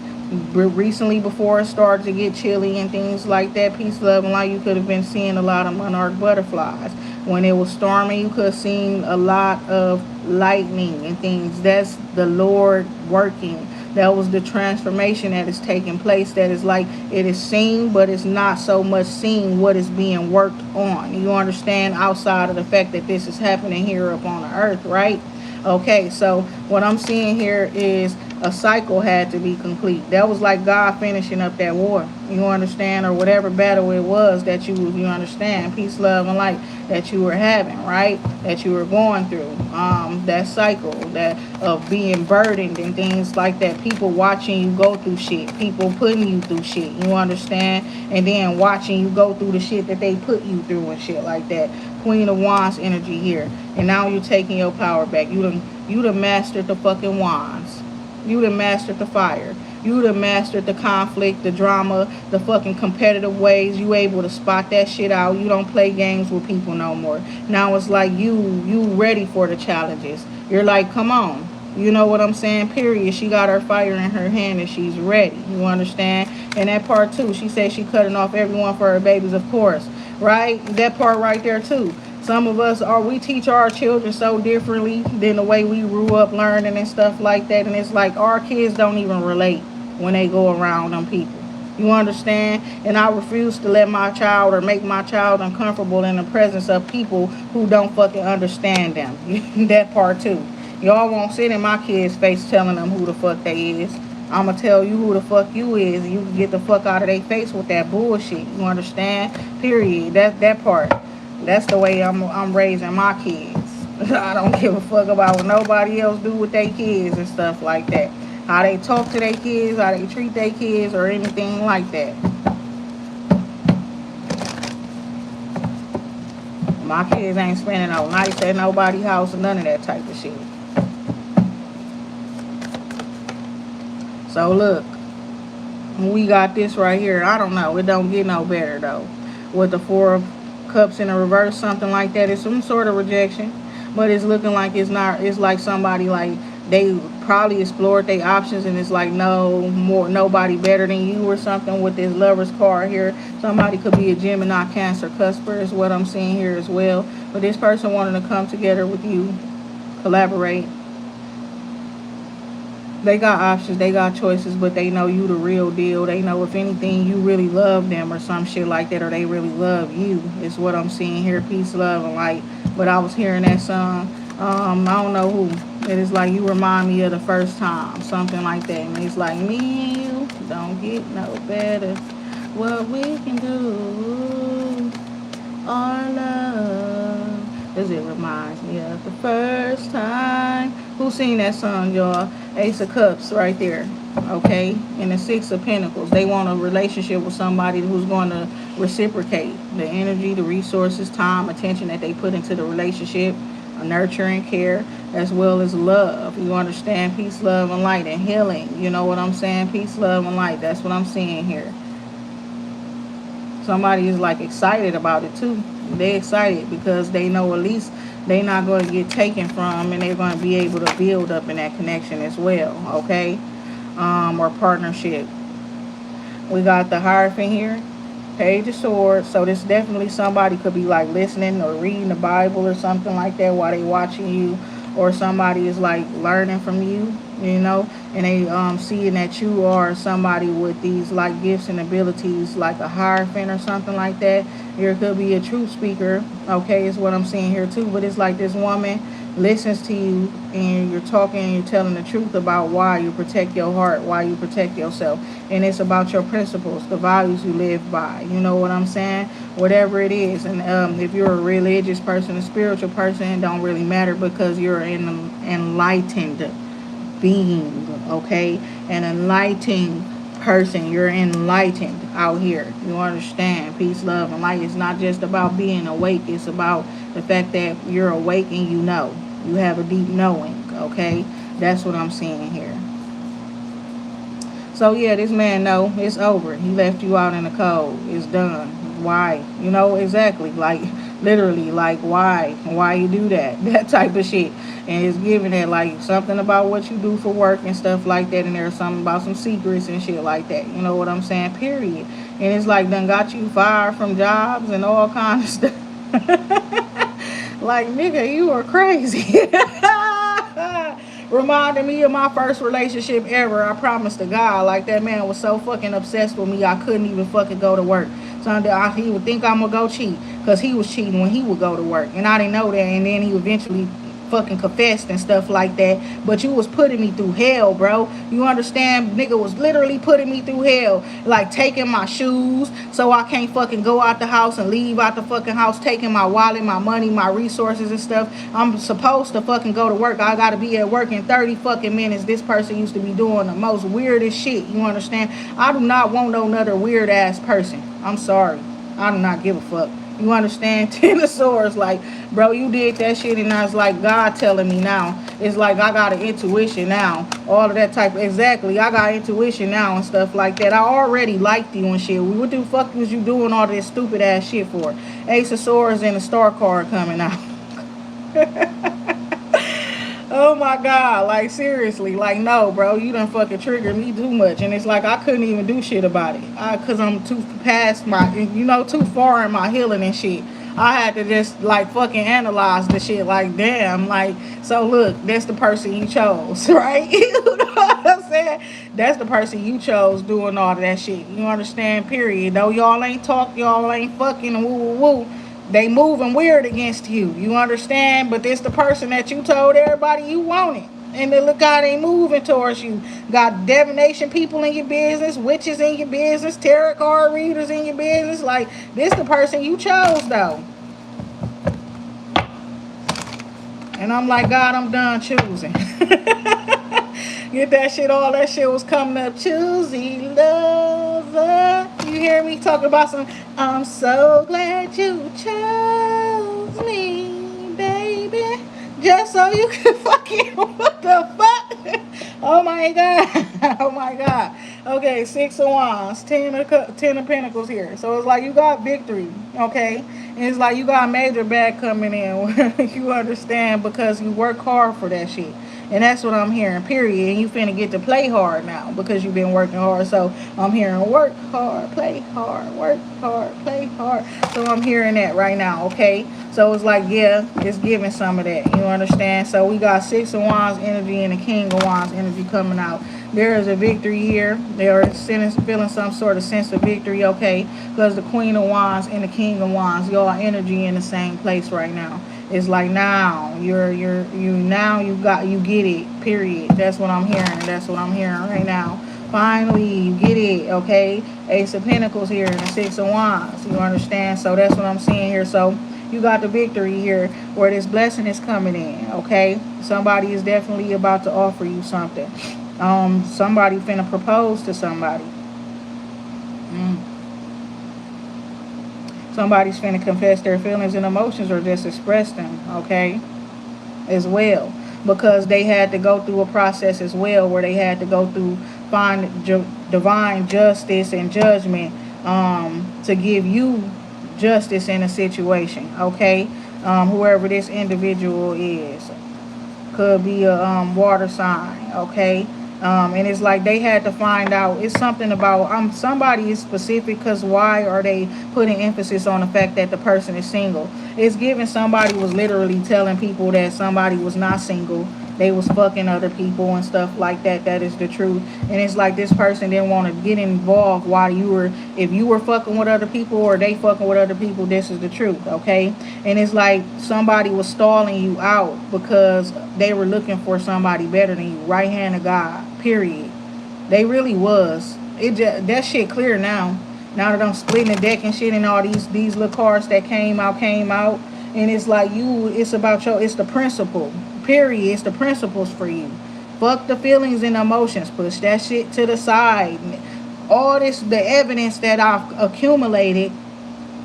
Recently, before it started to get chilly and things like that, peace, love, and light, you could have been seeing a lot of monarch butterflies. When it was storming, you could have seen a lot of lightning and things. That's the Lord working. That was the transformation that is taking place. That is like it is seen, but it's not so much seen what is being worked on. You understand? Outside of the fact that this is happening here up on the earth, right? Okay, so what I'm seeing here is a cycle had to be complete. That was like God finishing up that war. You understand? Or whatever battle it was that you understand, peace, love, and light, that you were having, right? That you were going through. That cycle that of being burdened and things like that. People watching you go through shit. People putting you through shit. You understand? And then watching you go through the shit that they put you through and shit like that. Queen of Wands energy here. And now you're taking your power back. You done mastered the fucking wands. You done mastered the fire. You done mastered the conflict, the drama, the fucking competitive ways. You able to spot that shit out. You don't play games with people no more. Now it's like you ready for the challenges. You're like, come on. You know what I'm saying? Period. She got her fire in her hand and she's ready. You understand? And that part too. She said she cutting off everyone for her babies, of course. Right? That part right there too. Some of us we teach our children so differently than the way we grew up learning and stuff like that. And it's like our kids don't even relate when they go around them people. You understand? And I refuse to let my child or make my child uncomfortable in the presence of people who don't fucking understand them. That part too. Y'all won't sit in my kids' face telling them who the fuck they is. I'ma tell you who the fuck you is, and you can get the fuck out of their face with that bullshit. You understand? Period. That part. That's the way I'm raising my kids. I don't give a fuck about what nobody else do with their kids and stuff like that. How they talk to their kids, how they treat their kids, or anything like that. My kids ain't spending no nights at nobody's house or none of that type of shit. So look, we got this right here. I don't know. It don't get no better though. With the Four of Cups in a reverse, something like that. It's some sort of rejection, but it's looking like it's not. It's like somebody like they probably explored their options and it's like nobody better than you or something. With this Lover's card here, somebody could be a Gemini, Cancer, Cusper is what I'm seeing here as well. But this person wanting to come together with you, collaborate. They got options, they got choices, but they know you the real deal. They know if anything, you really love them or some shit like that, or they really love you, is what I'm seeing here. Peace, love, and light. But I was hearing that song, I don't know who. It is like, you remind me of the first time, something like that. And it's like, me and you don't get no better. What we can do, our love. As it reminds me of the first time. Who seen that song, y'all? Ace of Cups right there. Okay? And the Six of Pentacles. They want a relationship with somebody who's going to reciprocate the energy, the resources, time, attention that they put into the relationship, nurturing, care, as well as love. You understand? Peace, love, and light, and healing. You know what I'm saying? Peace, love, and light. That's what I'm seeing here. somebody is like excited about it too. They excited because they know at least they not going to get taken from, and they're going to be able to build up in that connection as well. Okay, or partnership. We got the Hierophant here, Page of Swords. So this definitely somebody could be like listening or reading the Bible or something like that while they watching you, or somebody is like learning from you, and they seeing that you are somebody with these like gifts and abilities, like a Hierophant or something like that. Here could be a truth speaker. Okay, is what I'm seeing here too. But it's like this woman listens to you, and you're talking and you're telling the truth about why you protect your heart, why you protect yourself, and it's about your principles, the values you live by. You know what I'm saying? Whatever it is. And if you're a religious person, a spiritual person, it don't really matter, because you're an enlightened being. Okay, an enlightened person. You're enlightened out here. You understand? Peace, love, and light. It's not just about being awake. It's about the fact that you're awake and you know. You have a deep knowing. Okay, that's what I'm seeing here. So yeah, this man know it's over. He left you out in the cold. It's done. Why? Exactly. Like literally, like why? Why you do that? That type of shit. And it's giving it like something about what you do for work and stuff like that. And there's something about some secrets and shit like that. You know what I'm saying? Period. And it's like done got you fired from jobs and all kinds of stuff. Like nigga, you are crazy. Reminded me of my first relationship ever. I promise to God. Like that man was so fucking obsessed with me, I couldn't even fucking go to work. So he would think I'm gonna go cheat, because he was cheating when he would go to work, and I didn't know that. And then he eventually fucking confessed and stuff like that. But you was putting me through hell, bro. You understand? Nigga was literally putting me through hell, like taking my shoes so I can't fucking go out the house and leave out the fucking house, taking my wallet, my money, my resources and stuff. I'm supposed to fucking go to work. I gotta be at work in 30 fucking minutes. This person used to be doing the most weirdest shit. You understand? I do not want no another weird ass person. I'm sorry. I do not give a fuck. You understand? Ten of Swords, like, bro, you did that shit, and I was like, God telling me now. It's like I got an intuition now. All of that type. Exactly. I got intuition now and stuff like that. I already liked you and shit. What the fuck was you doing all this stupid ass shit for? Ace of Swords and a star card coming out. Oh my God, like seriously, like no, bro, you done fucking triggered me too much, and it's like I couldn't even do shit about it, cause I'm too past my, too far in my healing and shit. I had to just like fucking analyze the shit, like damn, like so look, that's the person you chose, right? You know what I'm saying? That's the person you chose doing all of that shit. You understand? Period. Though y'all ain't talk, y'all ain't fucking woo woo woo. They moving weird against you. You understand? But this the person that you told everybody you wanted. And then look how they moving towards you. Got divination people in your business, witches in your business, tarot card readers in your business. Like, this the person you chose, though. And I'm like, God, I'm done choosing. Get that shit, all that shit was coming up. Choosy lover. You hear me talking about some, I'm so glad you chose me, baby. Just so you can fucking, what the fuck? Oh my God. Oh my God. Okay, 6 of Wands, 10 of Pentacles here. So it's like you got victory, okay? And it's like you got a major bag coming in. You understand? Because you work hard for that shit. And that's what I'm hearing, period. And you finna get to play hard now because you've been working hard. So I'm hearing work hard, play hard, work hard, play hard. So I'm hearing that right now, okay? So it's like, yeah, it's giving some of that. You understand? So we got 6 of Wands energy and the King of Wands energy coming out. There is a victory here. They are feeling some sort of sense of victory, okay? Because the Queen of Wands and the King of Wands, y'all energy in the same place right now. It's like now you get it, period. That's what I'm hearing. That's what I'm hearing right now. Finally, you get it, okay? Ace of Pentacles here and the 6 of Wands. You understand? So that's what I'm seeing here. So you got the victory here where this blessing is coming in, okay? Somebody is definitely about to offer you something. Somebody finna propose to somebody. Somebody's finna confess their feelings and emotions or just express them, okay, as well. Because they had to go through a process as well where they had to go through find divine justice and judgment to give you justice in a situation, okay? Whoever this individual is. Could be a water sign, okay? And it's like they had to find out. It's something about somebody is specific, because why are they putting emphasis on the fact that the person is single? It's given somebody was literally telling people that somebody was not single. They was fucking other people and stuff like that. That is the truth. And it's like this person didn't want to get involved while you were, if you were fucking with other people or they fucking with other people, this is the truth, okay? And it's like somebody was stalling you out because they were looking for somebody better than you. Right hand of God, period. They really was. It just, that shit clear now. Now that I'm splitting the deck and shit, and all these little cards that came out, and it's like you. It's about your. It's the principle. Period. It's the principles for you. Fuck the feelings and emotions. Push that shit to the side. All this, the evidence that I've accumulated,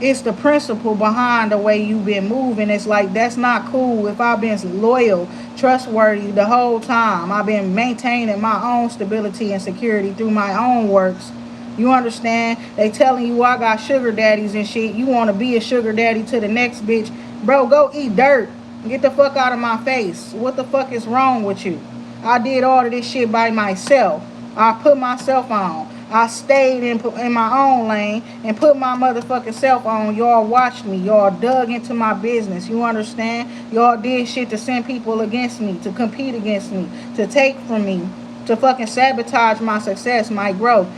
it's the principle behind the way you've been moving. It's like, that's not cool. If I've been loyal, trustworthy the whole time, I've been maintaining my own stability and security through my own works. You understand? They telling you I got sugar daddies and shit. You want to be a sugar daddy to the next bitch. Bro, go eat dirt. Get the fuck out of my face. What the fuck is wrong with you? I did all of this shit by myself. I put myself on. I stayed in my own lane and put my motherfucking self on. Y'all watched me. Y'all dug into my business. You understand? Y'all did shit to send people against me, to compete against me, to take from me, to fucking sabotage my success, my growth.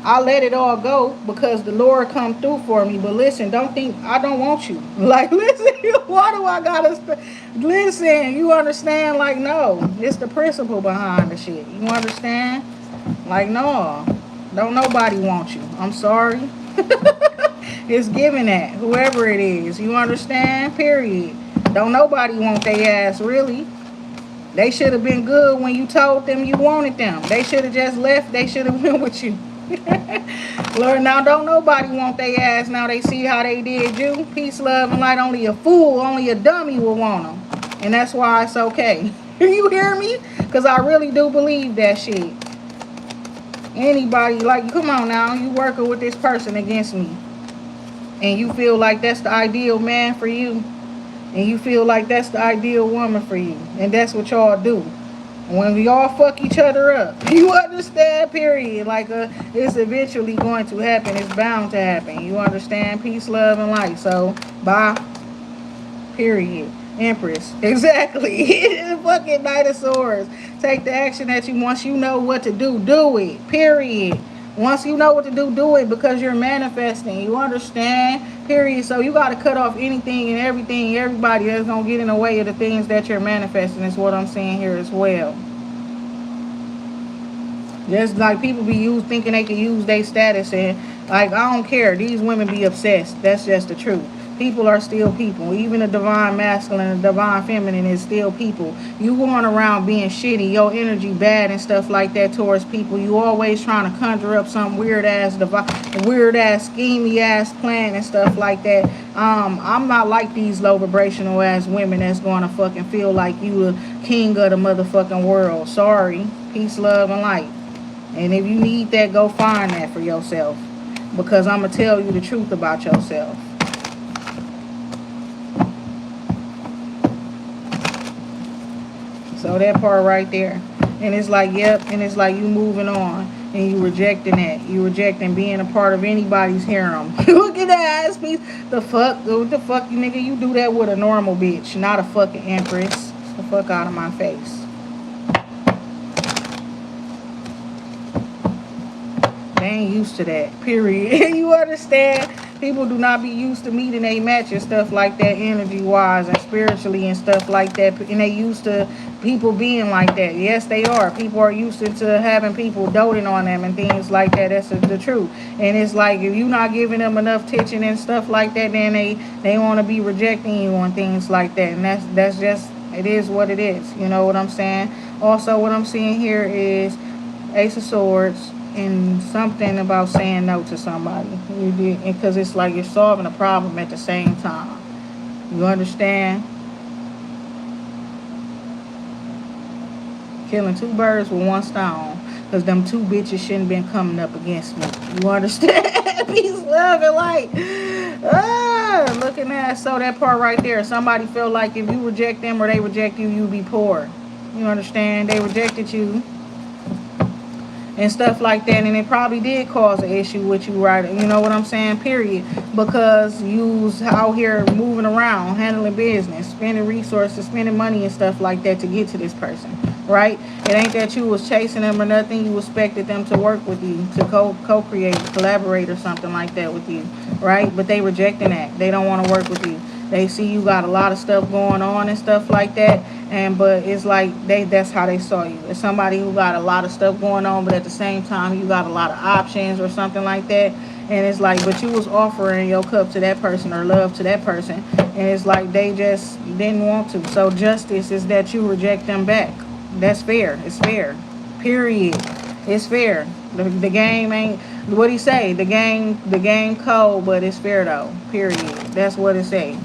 I let it all go because the Lord come through for me. But listen, don't think I don't want you. Like, listen, why do I gotta listen? You understand? Like, no, it's the principle behind the shit. You understand? Like, no, don't nobody want you. I'm sorry. It's given that, whoever it is. You understand? Period. Don't nobody want their ass, really. They should have been good when you told them you wanted them. They should have just left. They should have went with you. Lord, now don't nobody want their ass. Now they see how they did you. Peace, love, and light. Only a fool, only a dummy will want them. And that's why it's okay. You hear me? Because I really do believe that shit. Anybody, like, come on now. You working with this person against me. And you feel like that's the ideal man for you. And you feel like that's the ideal woman for you. And that's what y'all do. When we all fuck each other up. You understand? Period. Like, it's eventually going to happen. It's bound to happen. You understand? Peace, love, and light. So, bye. Period. Empress. Exactly. Fucking Knight of Swords. Take the action that you, once you know what to do, do it. Period. Once you know what to do, do it, because you're manifesting. You understand? Period. So you got to cut off anything and everything, everybody that's going to get in the way of the things that you're manifesting, is what I'm saying here as well. Just like people be thinking they can use their status, and like, I don't care. These women be obsessed. That's just the truth. People are still people. Even the divine masculine and the divine feminine is still people. You going around being shitty, your energy bad and stuff like that towards people. You always trying to conjure up some weird ass schemey ass plan and stuff like that. I'm not like these low vibrational ass women that's gonna fucking feel like you the king of the motherfucking world. Sorry. Peace, love, and light. And if you need that, go find that for yourself. Because I'm gonna tell you the truth about yourself. So that part right there. And it's like, yep, and it's like you moving on and you rejecting that. You rejecting being a part of anybody's harem. Look at that ass piece. The fuck? What the fuck, you nigga? You do that with a normal bitch, not a fucking empress. The fuck out of my face. They ain't used to that. Period. You understand? People do not be used to meeting a match and stuff like that, energy wise and spiritually and stuff like that. And they used to people being like that. Yes, they are. People are used to having people doting on them and things like that. That's the truth. And it's like, if you're not giving them enough attention and stuff like that, then they want to be rejecting you on things like that. And that's just, it is what it is. You know what I'm saying? Also, what I'm seeing here is Ace of Swords. And something about saying no to somebody. You did, because it's like you're solving a problem at the same time. You understand? Killing two birds with one stone. Because them two bitches shouldn't been coming up against me. You understand? Peace, love, and light. Looking at so that part right there. Somebody feel like if you reject them or they reject you, you be poor. You understand? They rejected you and stuff like that, and it probably did cause an issue with you, right? You know what I'm saying? Period. Because you was out here moving around, handling business, spending resources, spending money and stuff like that to get to this person, right? It ain't that you was chasing them or nothing. You expected them to work with you, to co-create, collaborate or something like that with you, right? But they rejecting that. They don't want to work with you. They see you got a lot of stuff going on and stuff like that, and but it's like that's how they saw you. It's somebody who got a lot of stuff going on, but at the same time you got a lot of options or something like that. And it's like, but you was offering your cup to that person or love to that person, and it's like they just didn't want to. So justice is that you reject them back. That's fair. It's fair. Period. It's fair. The game ain't what he say. The game cold, but it's fair though. Period. That's what it say.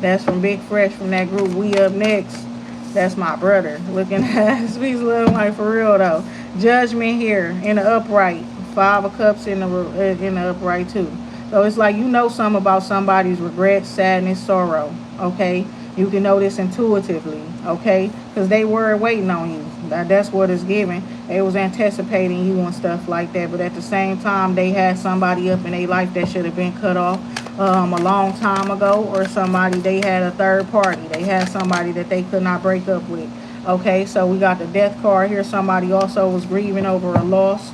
That's from Big Fresh from that group. We Up Next. That's my brother. Looking at speaks love like for real though. Judgment here in the upright. 5 of Cups in the upright too. So it's like you know something about somebody's regret, sadness, sorrow. Okay, you can know this intuitively. Okay, because they were waiting on you. That's what it's giving. They was anticipating you and stuff like that. But at the same time, they had somebody up in their life that should have been cut off a long time ago, or somebody, they had a third party. They had somebody that they could not break up with. Okay, so we got the death card here. Somebody also was grieving over a loss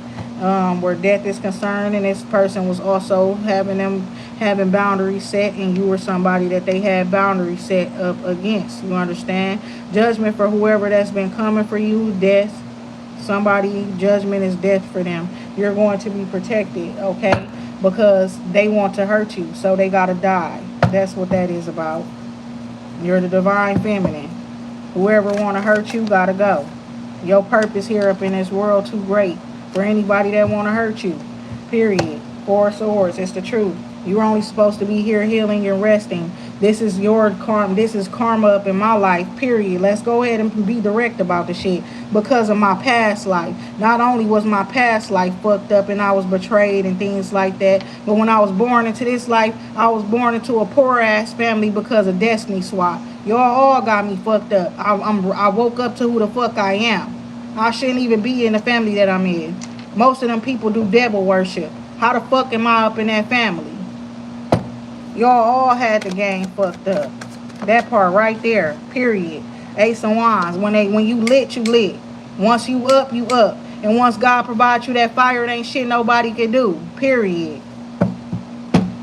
where death is concerned, and this person was also having boundaries set, and you were somebody that they had boundaries set up against. You understand? Judgment for whoever that's been coming for you. Death. Somebody, judgment is death for them. You're going to be protected, okay? Because they want to hurt you, so they gotta die. That's what that is about. You're the divine feminine. Whoever want to hurt you gotta go. Your purpose here up in this world too great for anybody that want to hurt you. Period. 4 of Swords. It's the truth. You're only supposed to be here healing and resting. This is your karma. This is karma up in my life. Period. Let's go ahead and be direct about the shit. Because of my past life. Not only was my past life fucked up and I was betrayed and things like that, but when I was born into this life, I was born into a poor ass family because of destiny swap. Y'all all got me fucked up. I woke up to who the fuck I am. I shouldn't even be in the family that I'm in. Most of them people do devil worship. How the fuck am I up in that family? Y'all all had the game fucked up. That part right there. Period. Ace of Wands. When you lit, you lit. Once you up, you up. And once God provides you that fire, it ain't shit nobody can do. Period.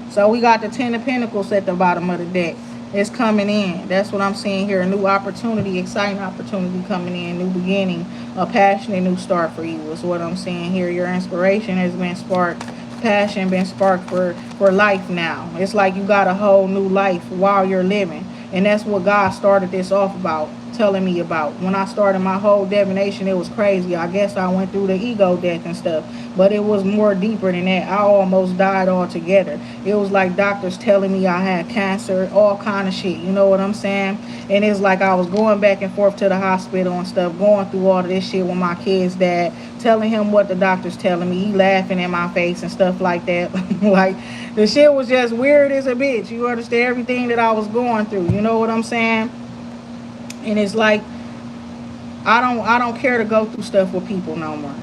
So we got the 10 of Pentacles at the bottom of the deck. It's coming in. That's what I'm seeing here. A new opportunity, exciting opportunity coming in. New beginning. A passionate new start for you is what I'm seeing here. Your inspiration has been sparked. Passion been sparked for life now. It's like you got a whole new life while you're living. And that's what God started this off about, telling me about. When I started my whole divination, it was crazy. I guess I went through the ego death and stuff. But it was more deeper than that. I almost died altogether. It was like doctors telling me I had cancer, all kind of shit. You know what I'm saying? And it's like I was going back and forth to the hospital and stuff, going through all of this shit with my kid's dad, telling him what the doctor's telling me. He laughing in my face and stuff like that. Like, the shit was just weird as a bitch. You understand everything that I was going through. You know what I'm saying? And it's like, I don't care to go through stuff with people no more.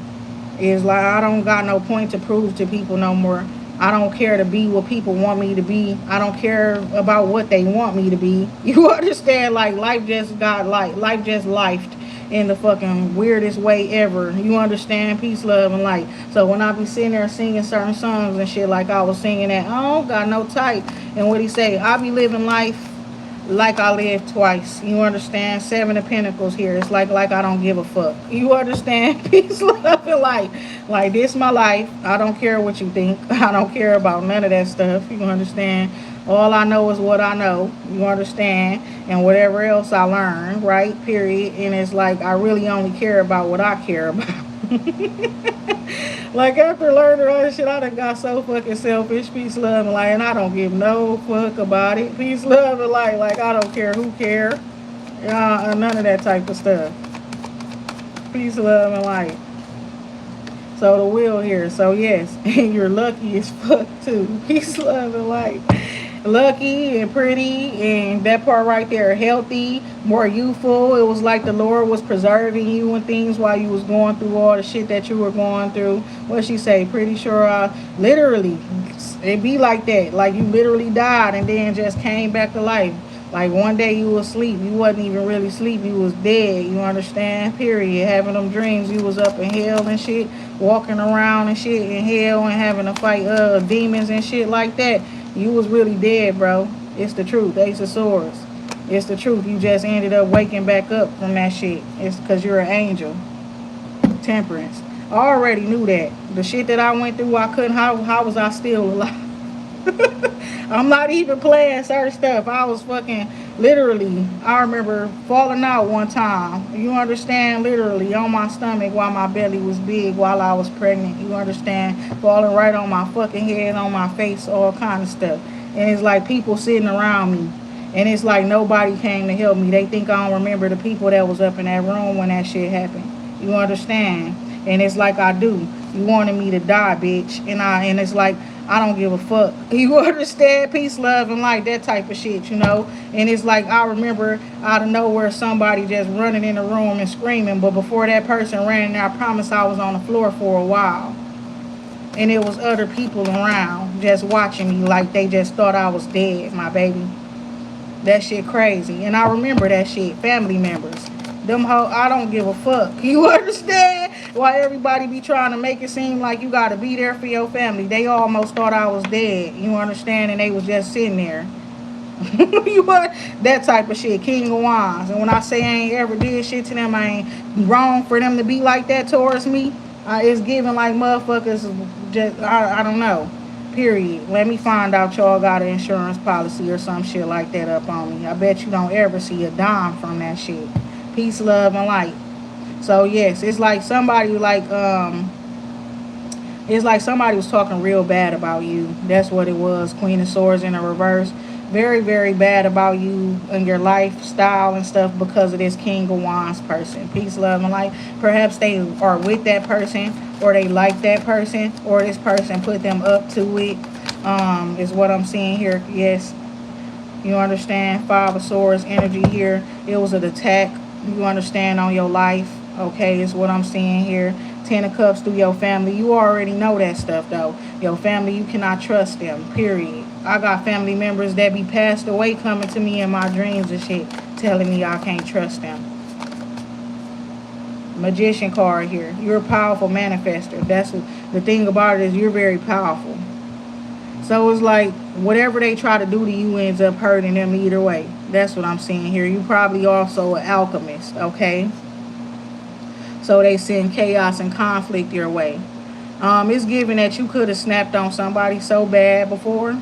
It's like I don't got no point to prove to people no more. I don't care to be what people want me to be. I don't care about what they want me to be. You understand? Like, life just got life just lifed in the fucking weirdest way ever. You understand? Peace, love, and light. So when I be sitting there singing certain songs and shit like I was singing that, I don't got no type. And what he say, I be living life like I lived twice. You understand? 7 of Pentacles here. It's like I don't give a fuck. You understand? Peace, love, and light. Like, this my life. I don't care what you think. I don't care about none of that stuff. You understand? All I know is what I know. You understand? And whatever else I learn, right? Period. And it's like I really only care about what I care about. Like, after learning all this shit, I done got so fucking selfish. Peace, love, and light. And I don't give no fuck about it. Peace, love, and light. Like, I don't care who care. None of that type of stuff. Peace, love, and light. So the wheel here. So yes, and you're lucky as fuck too. Peace, love, and light. Lucky and pretty, and that part right there, healthy, more youthful. It was like the Lord was preserving you and things while you was going through all the shit that you were going through. What she say? Pretty sure, literally, it be like that. Like you literally died and then just came back to life. Like one day you was asleep, you wasn't even really asleep, you was dead. You understand? Period. Having them dreams, you was up in hell and shit, walking around and shit in hell and having to fight demons and shit like that. You was really dead, bro. It's the truth. Ace of Swords. It's the truth. You just ended up waking back up from that shit. It's because you're an angel. Temperance. I already knew that. The shit that I went through, I couldn't. How was I still alive? I'm not even playing certain stuff. I was fucking literally. I remember falling out one time. You understand? Literally on my stomach while my belly was big while I was pregnant. You understand? Falling right on my fucking head, on my face, all kind of stuff. And it's like people sitting around me. And it's like nobody came to help me. They think I don't remember the people that was up in that room when that shit happened. You understand? And it's like I do. You wanted me to die, bitch. And it's like I don't give a fuck. You understand? Peace, love, and light, that type of shit, you know? And it's like I remember out of nowhere somebody just running in the room and screaming. But before that person ran in there, I promise I was on the floor for a while. And it was other people around just watching me like they just thought I was dead, my baby. That shit crazy. And I remember that shit. Family members. Them ho, I don't give a fuck. You understand? Why everybody be trying to make it seem like you gotta be there for your family. They almost thought I was dead. You understand? And they was just sitting there. You what? That type of shit. King of Wands. And when I say I ain't ever did shit to them, I ain't wrong for them to be like that towards me. It's giving like motherfuckers just, I don't know. Period. Let me find out y'all got an insurance policy or some shit like that up on me. I bet you don't ever see a dime from that shit. Peace, love, and light. So yes, it's like somebody it's like somebody was talking real bad about you. That's what it was. Queen of Swords in a reverse. Very, very bad about you and your lifestyle and stuff because of this King of Wands person. Peace, love, and light. Perhaps they are with that person or they like that person or this person put them up to it. Is what I'm seeing here. Yes. You understand? Five of Swords energy here. It was an attack. You understand on your life. Okay, is what I'm seeing here. 10 of Cups through your family. You already know that stuff though. Your family, you cannot trust them. Period. I got family members that be passed away coming to me in my dreams and shit, telling me I can't trust them. Magician card here. You're a powerful manifester. That's the thing about it is you're very powerful. So it's like whatever they try to do to you ends up hurting them either way. That's what I'm seeing here. You probably also an alchemist, okay? So they send chaos and conflict your way. It's given that you could have snapped on somebody so bad before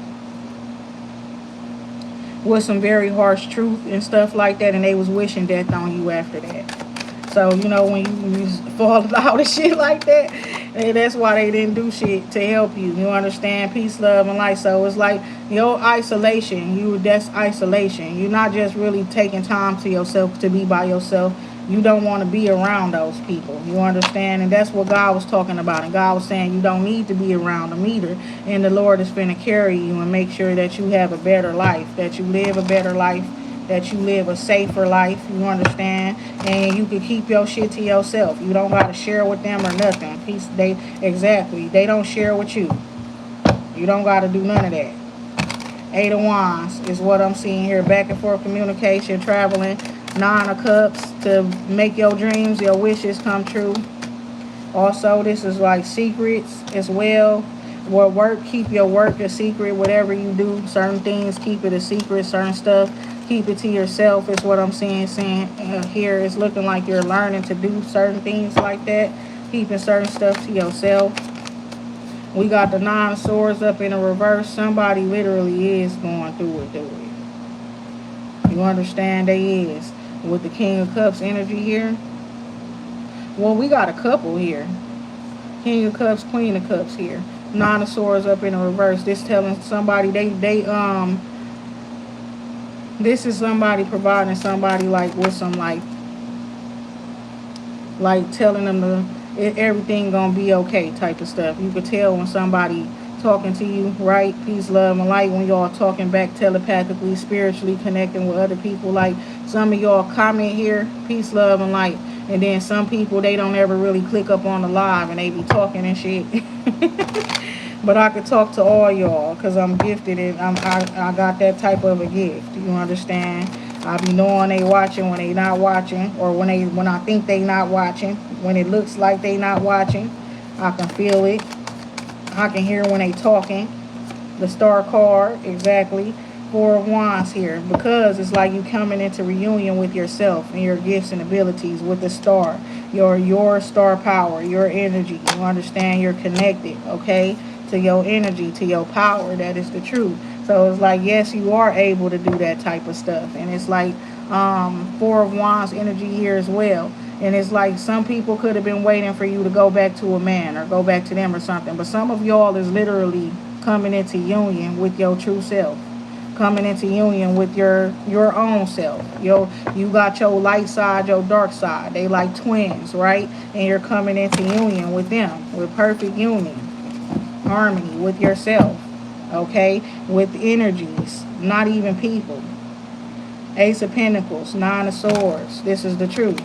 with some very harsh truth and stuff like that, and they was wishing death on you after that. So, you know, when you fall out of shit like that, and that's why they didn't do shit to help you. You understand? Peace, love, and light. So it's like your isolation. That's isolation. You're not just really taking time to yourself to be by yourself. You don't want to be around those people. You understand? And that's what God was talking about. And God was saying you don't need to be around them either. And the Lord is going to carry you and make sure that you have a better life, that you live a better life, that you live a safer life. You understand? And you can keep your shit to yourself. You don't got to share with them or nothing. Exactly. They don't share with you. You don't got to do none of that. 8 of Wands is what I'm seeing here. Back and forth communication, traveling. 9 of Cups to make your dreams, your wishes come true. Also, this is like secrets as well. Work, keep your work a secret. Whatever you do, certain things, keep it a secret. Certain stuff, keep it to yourself is what I'm seeing. Here it's looking like you're learning to do certain things like that. Keeping certain stuff to yourself. We got the 9 of Swords up in a reverse. Somebody literally is going through it. You understand? They is. With the King of Cups energy here. Well, we got a couple here. King of Cups, Queen of Cups here. 9 of Swords up in a reverse. This telling somebody this is somebody providing somebody like with some like telling them to everything gonna be okay type of stuff. You could tell when somebody talking to you, right? Peace, love, and light. When y'all talking back telepathically, spiritually connecting with other people. Like some of y'all comment here, peace, love, and light. And then some people, they don't ever really click up on the live and they be talking and shit. But I could talk to all y'all because I'm gifted and I got that type of a gift. You understand? I be knowing they watching when they not watching, or when I think they not watching, when it looks like they not watching. I can feel it. I can hear when they talking. The star card, exactly. Four of Wands here, because it's like you coming into reunion with yourself and your gifts and abilities with the star. Your star power, your energy. You understand? You're connected, okay? To your energy, to your power. That is the truth. So it's like, yes, you are able to do that type of stuff. And it's like Four of Wands energy here as well. And it's like some people could have been waiting for you to go back to a man or go back to them or something. But some of y'all is literally coming into union with your true self. Coming into union with your own self. You got your light side, your dark side. They like twins, right? And you're coming into union with them, with perfect union, harmony with yourself, okay? With energies, not even people. Ace of Pentacles, Nine of Swords. This is the truth.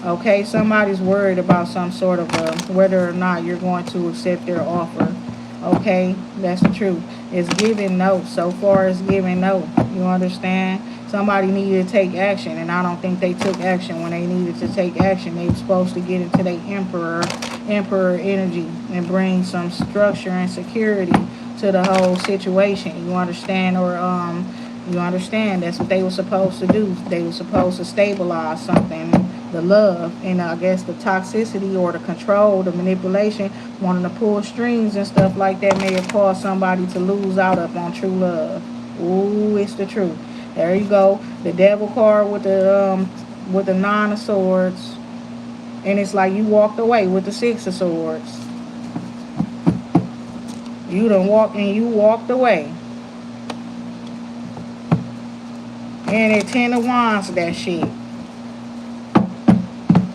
Okay, somebody's worried about some sort of whether or not you're going to accept their offer. Okay, that's the truth. It's giving no. So far, it's giving no. You understand? Somebody needed to take action, and I don't think they took action when they needed to take action. They were supposed to get into their emperor energy and bring some structure and security to the whole situation. You understand? Or you understand? That's what they were supposed to do. They were supposed to stabilize something. The love and I guess the toxicity or the control, the manipulation, wanting to pull strings and stuff like that may have caused somebody to lose out up on true love. Ooh, it's the truth. There you go. The devil card with the Nine of Swords. And it's like you walked away with the Six of Swords. You done walked and you walked away. And at 10 of Wands, that shit.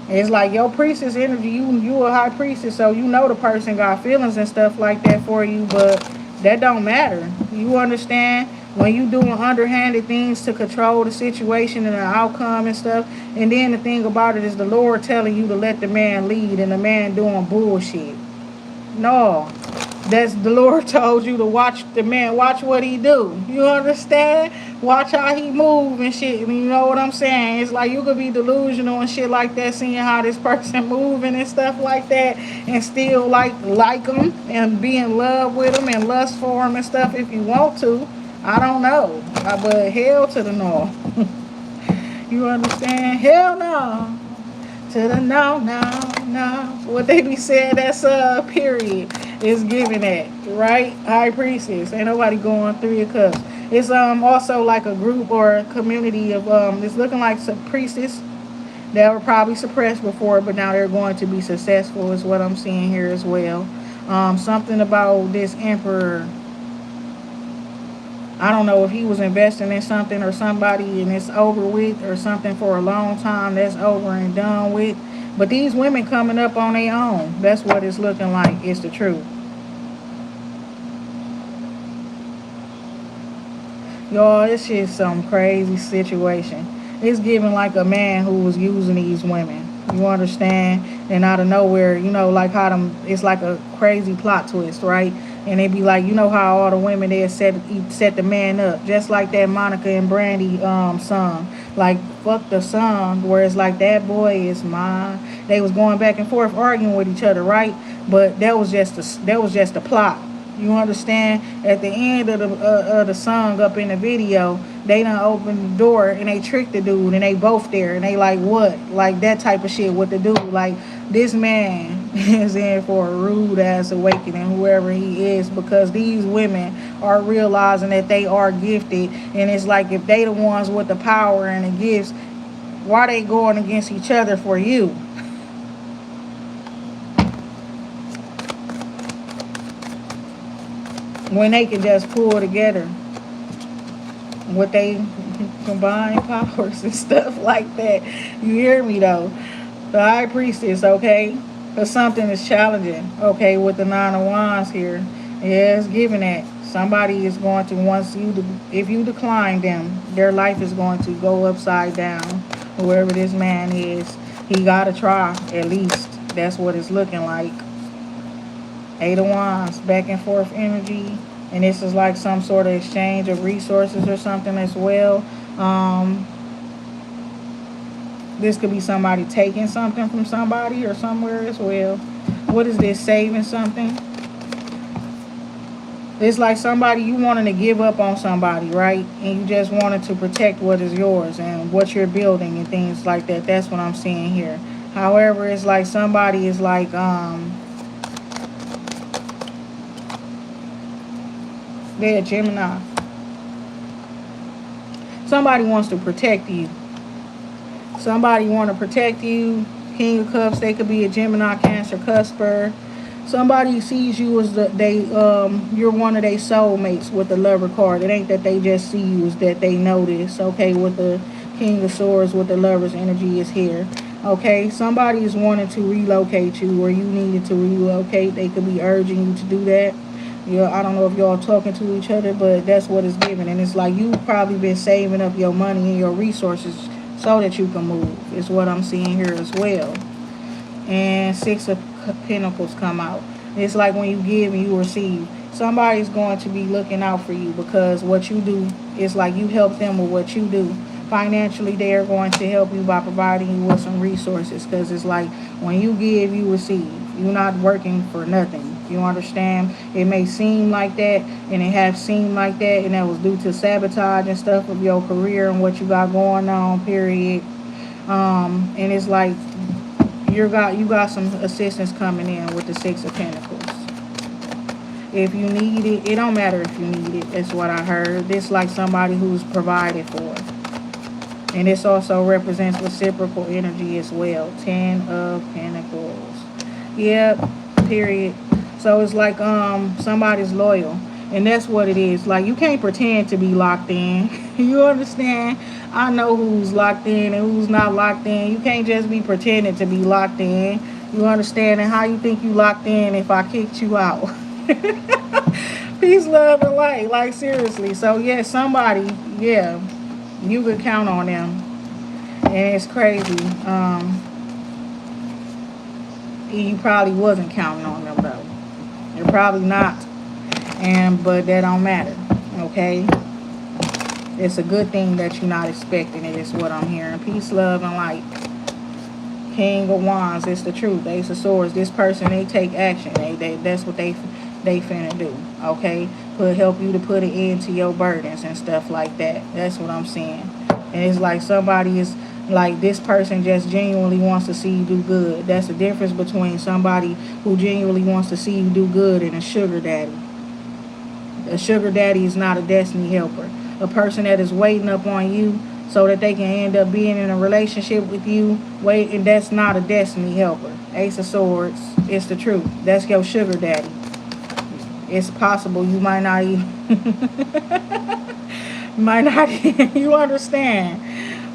It's like your priestess energy, you a high priestess, so you know the person got feelings and stuff like that for you, but that don't matter. You understand? When you doing underhanded things to control the situation and the outcome and stuff, and then the thing about it is the Lord telling you to let the man lead and the man doing bullshit. No. That's the Lord told you to watch the man, watch what he do. You understand? Watch how he move and shit. You know what I'm saying? It's like you could be delusional and shit like that, seeing how this person moving and stuff like that, and still like him and be in love with him and lust for him and stuff if you want to. I don't know. But hell to the no. You understand? Hell no. To the no, no, no. What they be saying, that's period. Is giving that, right? High priestess. Ain't nobody going Three of Cups. It's also like a group or a community of it's looking like some priestess that were probably suppressed before, but now they're going to be successful is what I'm seeing here as well. Something about this emperor. I don't know if he was investing in something or somebody and it's over with, or something for a long time that's over and done with. But these women coming up on their own. That's what it's looking like. It's the truth. Y'all, it's just some crazy situation. It's giving like a man who was using these women. You understand? And out of nowhere, you know, like how it's like a crazy plot twist, right? And they be like, you know how all the women there set the man up, just like that Monica and Brandy song, like fuck the song, where it's like that boy is mine. They was going back and forth arguing with each other, right? But that was just a plot. You understand? At the end of the song up in the video, they done opened the door and they tricked the dude and they both there and they like what? Like that type of shit with the dude. Like this man is in for a rude ass awakening, whoever he is, because these women are realizing that they are gifted, and it's like if they the ones with the power and the gifts, why they going against each other for you? When they can just pull together with they combined powers and stuff like that. You hear me though? The high priestess, okay? But something is challenging. Okay, with the Nine of Wands here. Yeah, it's giving that. Somebody is going to, once you, if you decline them, their life is going to go upside down. Whoever this man is, he got to try, at least. That's what it's looking like. Eight of Wands, back and forth energy. And this is like some sort of exchange of resources or something as well. This could be somebody taking something from somebody or somewhere as well. What is this? Saving something? It's like somebody, you wanting to give up on somebody, right? And you just wanted to protect what is yours and what you're building and things like that. That's what I'm seeing here. However, it's like somebody is like, they're a Gemini. Somebody wants to protect you. Somebody want to protect you. King of Cups, they could be a Gemini, Cancer, Cusper. Somebody sees you as you're one of their soulmates with the Lover card. It ain't that they just see you, it's that they notice. Okay, with the King of Swords, with the Lover's energy is here. Okay, somebody is wanting to relocate you, or you needed to relocate. They could be urging you to do that. Yeah, I don't know if y'all talking to each other, but that's what it's giving. And it's like you've probably been saving up your money and your resources so that you can move. Is what I'm seeing here as well. And Six of Pentacles come out. It's like when you give and you receive. Somebody's going to be looking out for you because what you do is like you help them with what you do. Financially, they are going to help you by providing you with some resources, because it's like when you give, you receive. You're not working for nothing. You understand? It may seem like that, and it have seemed like that, and that was due to sabotage and stuff of your career and what you got going on, period. And it's like you got some assistance coming in with the Six of Pentacles. If you need it, it don't matter if you need it. That's what I heard. This like somebody who's provided for. And this also represents reciprocal energy as well. 10 of Pentacles. Yep, period. So it's like somebody's loyal. And that's what it is. Like, you can't pretend to be locked in. You understand? I know who's locked in and who's not locked in. You can't just be pretending to be locked in. You understand? And how you think you locked in if I kicked you out? Peace, love, and light. Like, seriously. So, yeah, somebody, yeah, you could count on them. And it's crazy. You probably wasn't counting on them, though. You're probably not. But that don't matter. Okay? It's a good thing that you're not expecting it, is what I'm hearing. Peace, love, and light. King of Wands, it's the truth. Ace of Swords, this person, they take action. That's what they finna do. Okay? Help you to put it into your burdens and stuff like that. That's what I'm seeing. And it's like somebody is like, this person just genuinely wants to see you do good. That's the difference between somebody who genuinely wants to see you do good and a sugar daddy. A sugar daddy is not a destiny helper. A person that is waiting up on you so that they can end up being in a relationship with you, and that's not a destiny helper. Ace of Swords, it's the truth. That's your sugar daddy. It's possible you might not even you understand.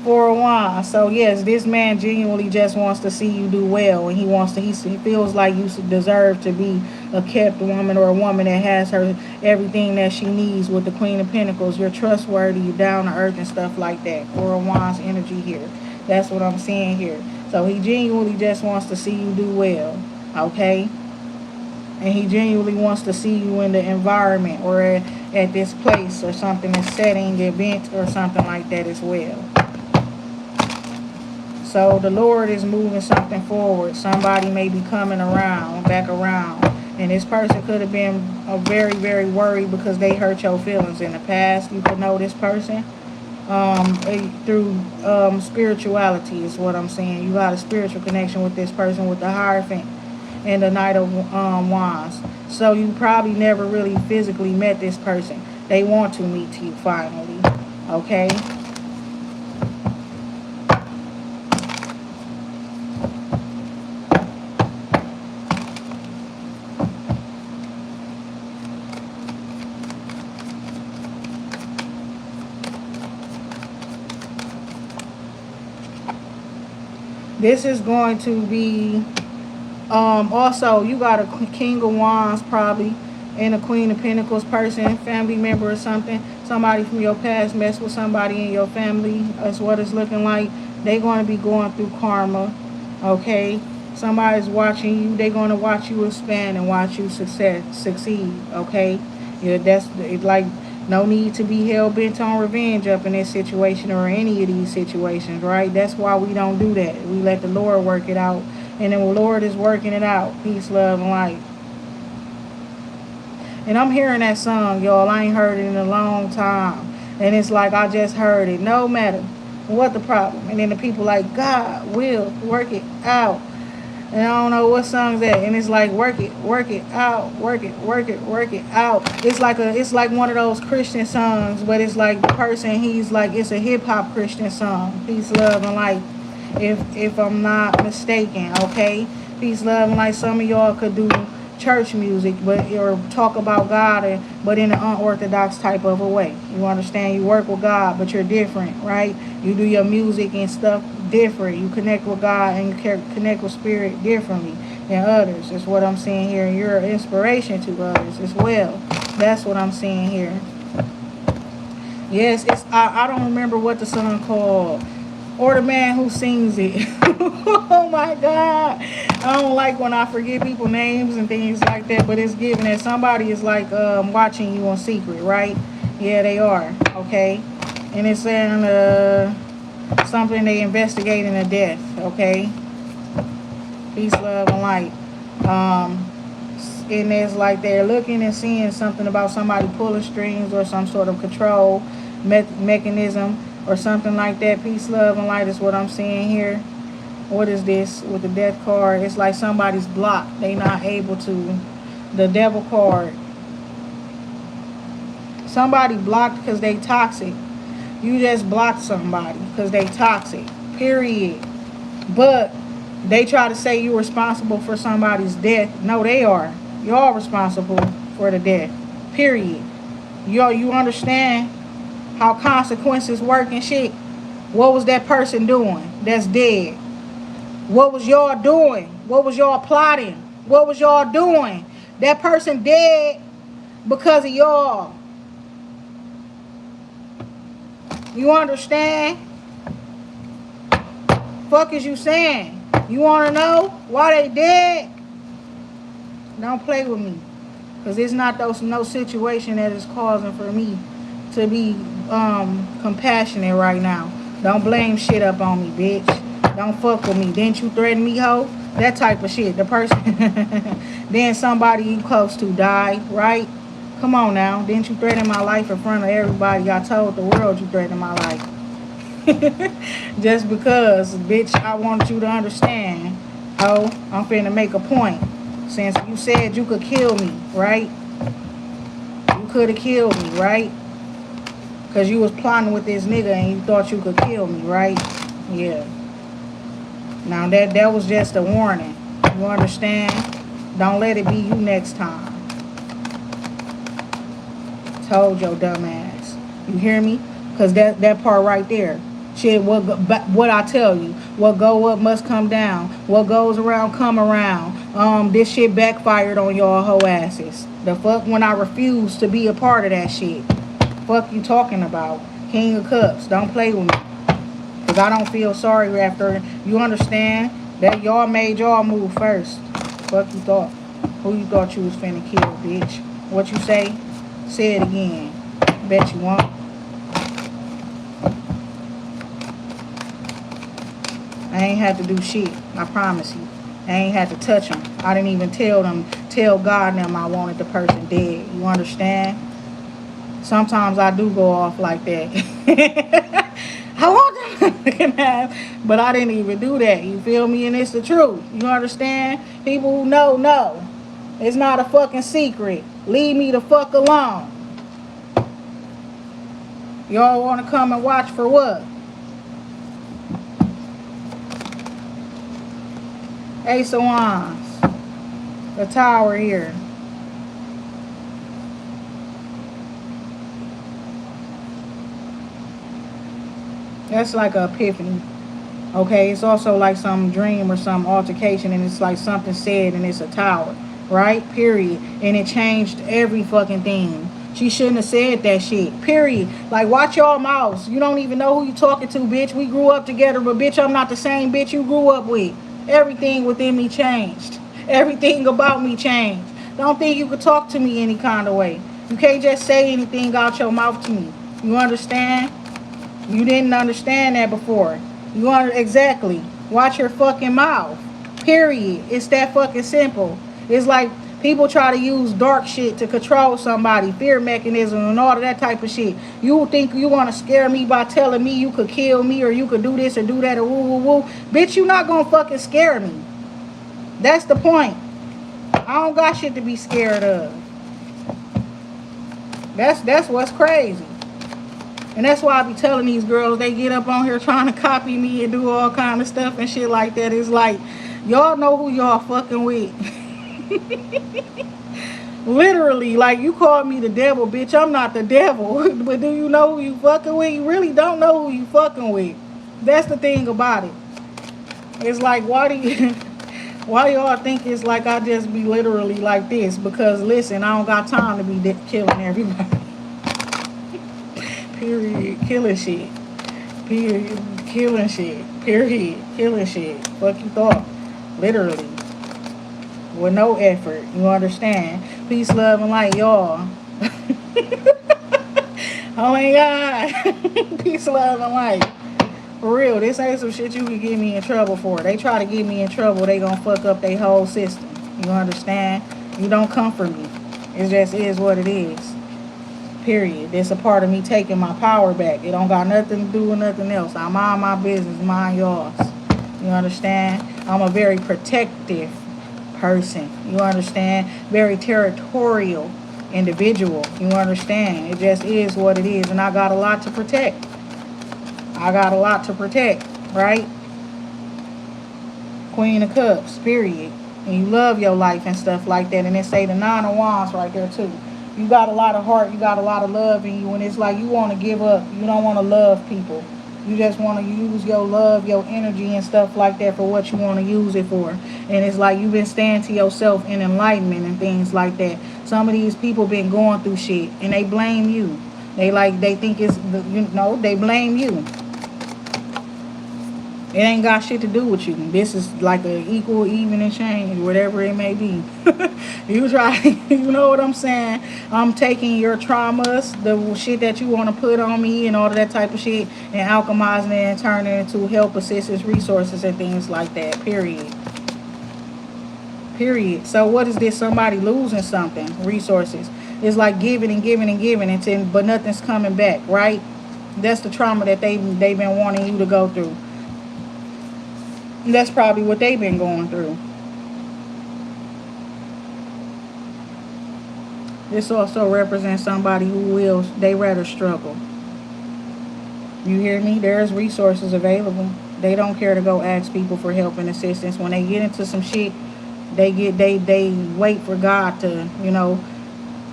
For a while. So yes, this man genuinely just wants to see you do well, and he feels like you deserve to be a kept woman, or a woman that has her everything that she needs. With the Queen of Pentacles, you're trustworthy, you're down to earth and stuff like that. For a Wands energy here. That's what I'm seeing here. So he genuinely just wants to see you do well. Okay? And he genuinely wants to see you in the environment, or at this place or something, a setting, event or something like that as well. So the Lord is moving something forward. Somebody may be coming back around. And this person could have been very, very worried because they hurt your feelings in the past. You could know this person through spirituality is what I'm saying. You got a spiritual connection with this person, with the Hierophant and the Knight of Wands. So you probably never really physically met this person. They want to meet you finally. Okay? This is going to be Also, you got a King of Wands probably, and a Queen of Pentacles person, family member or something. Somebody from your past messed with somebody in your family. That's what it's looking like. They're going to be going through karma. Okay, somebody's watching you. They're going to watch you expand and watch you succeed. Okay, yeah, that's it. Like, no need to be hell bent on revenge up in this situation or any of these situations, right? That's why we don't do that. We let the Lord work it out, and then the Lord is working it out. Peace, love, and light. And I'm hearing that song, y'all. I ain't heard it in a long time, and it's like I just heard it. No matter what the problem, and then the people like, God will work it out. And I don't know what song's that. And it's like, work it out, work it out. It's like one of those Christian songs, but it's like the person, he's like, it's a hip hop Christian song. Peace, love, and light. If I'm not mistaken, okay. Peace, love, and light. Some of y'all could do church music, but or talk about God, but in an unorthodox type of a way. You understand? You work with God, but you're different, right? You do your music and stuff different. You connect with God and you connect with spirit differently than others. That's what I'm seeing here. And you're an inspiration to others as well. That's what I'm seeing here. Yes, I don't remember what the song called or the man who sings it. Oh my God. I don't like when I forget people's names and things like that, but it's given that somebody is like watching you on secret, right? Yeah, they are. Okay. And it's saying something they investigating a death, okay? Peace, love, and light. And it's like they're looking and seeing something about somebody pulling strings or some sort of control mechanism or something like that. Peace, love, and light is what I'm seeing here. What is this with the death card? It's like somebody's blocked. They not able to. The devil card. Somebody blocked because they toxic. You just blocked somebody because they toxic. Period. But they try to say you're responsible for somebody's death. No, they are. Y'all responsible for the death. Period. You understand how consequences work and shit? What was that person doing that's dead? What was y'all doing? What was y'all plotting? What was y'all doing? That person dead because of y'all. You understand? Fuck is you saying? You want to know why they dead? Don't play with me. Because it's not no situation that is causing for me to be compassionate right now. Don't blame shit up on me, bitch. Don't fuck with me. Didn't you threaten me, ho? That type of shit. The person, then somebody you close to died, right? Come on now. Didn't you threaten my life in front of everybody? I told the world you threatened my life. Just because, bitch, I want you to understand. Oh, I'm finna make a point. Since you said you could kill me, right? You could have killed me, right? Because you was plotting with this nigga and you thought you could kill me, right? Yeah. Now that was just a warning. You understand? Don't let it be you next time. Told your dumb ass. You hear me? Because that part right there. Shit, what I tell you. What go up must come down. What goes around come around. This shit backfired on y'all hoe asses. The fuck when I refuse to be a part of that shit. Fuck you talking about? King of Cups. Don't play with me. Because I don't feel sorry after. You understand that y'all made y'all move first. Fuck you thought. Who you thought you was finna kill, bitch? What you say? Say it again. Bet you won't. I ain't had to do shit. I promise you. I ain't had to touch them. I didn't even tell God them I wanted the person dead. You understand? Sometimes I do go off like that. I want them. But I didn't even do that. You feel me? And it's the truth. You understand? People who know. It's not a fucking secret. Leave me the fuck alone. Y'all want to come and watch for what? Ace of Wands. The Tower here. That's like an epiphany. Okay, it's also like some dream or some altercation, and it's like something said, and it's a tower, right? Period. And it changed every fucking thing. She shouldn't have said that shit. Period. Like, watch your mouths. You don't even know who you talking to, bitch. We grew up together, but bitch, I'm not the same bitch you grew up with. Everything within me changed. Everything about me changed. Don't think you could talk to me any kind of way. You can't just say anything out your mouth to me. You understand? You didn't understand that before. You want exactly. Watch your fucking mouth. Period. It's that fucking simple. It's like people try to use dark shit to control somebody, fear mechanism and all of that type of shit. You think you want to scare me by telling me you could kill me or you could do this or do that or woo woo woo. Bitch, you not gonna fucking scare me. That's the point. I don't got shit to be scared of. That's what's crazy. And that's why I be telling these girls, they get up on here trying to copy me and do all kind of stuff and shit like that. It's like, y'all know who y'all fucking with. Literally, like, you call me the devil, bitch. I'm not the devil. But do you know who you fucking with? You really don't know who you fucking with. That's the thing about it. It's like, why do you... Why y'all think it's like I just be literally like this? Because listen, I don't got time to be killing everybody. Period. Killing shit. Period. Killing shit. Period. Killing shit. Fuck you thought. Literally. With no effort. You understand? Peace, love, and light, y'all. Oh my God. Peace, love, and light. For real, this ain't some shit you can get me in trouble for. They try to get me in trouble, they gonna fuck up their whole system. You understand? You don't come for me. It just is what it is. Period. It's a part of me taking my power back. It don't got nothing to do with nothing else. I mind my business, mind yours. You understand? I'm a very protective person. You understand? Very territorial individual. You understand? It just is what it is, and I got a lot to protect. I got a lot to protect, right? Queen of Cups, period. And you love your life and stuff like that. And then say the Nine of Wands right there too. You got a lot of heart, you got a lot of love in you, and it's like you want to give up. You don't want to love people. You just want to use your love, your energy and stuff like that for what you want to use it for. And it's like you've been staying to yourself in enlightenment and things like that. Some of these people been going through shit and they blame you. They think it's, they blame you. It ain't got shit to do with you. This is like an equal, even exchange, whatever it may be. You try, you know what I'm saying? I'm taking your traumas, the shit that you want to put on me and all of that type of shit, and alchemizing it and turning it into help, assistance, resources, and things like that. Period. Period. So what is this? Somebody losing something, resources. It's like giving and giving and giving, but nothing's coming back, right? That's the trauma that they've been wanting you to go through. That's probably what they've been going through. This also represents somebody who they rather struggle. You hear me? There's resources available. They don't care to go ask people for help and assistance. When they get into some shit, they wait for God to,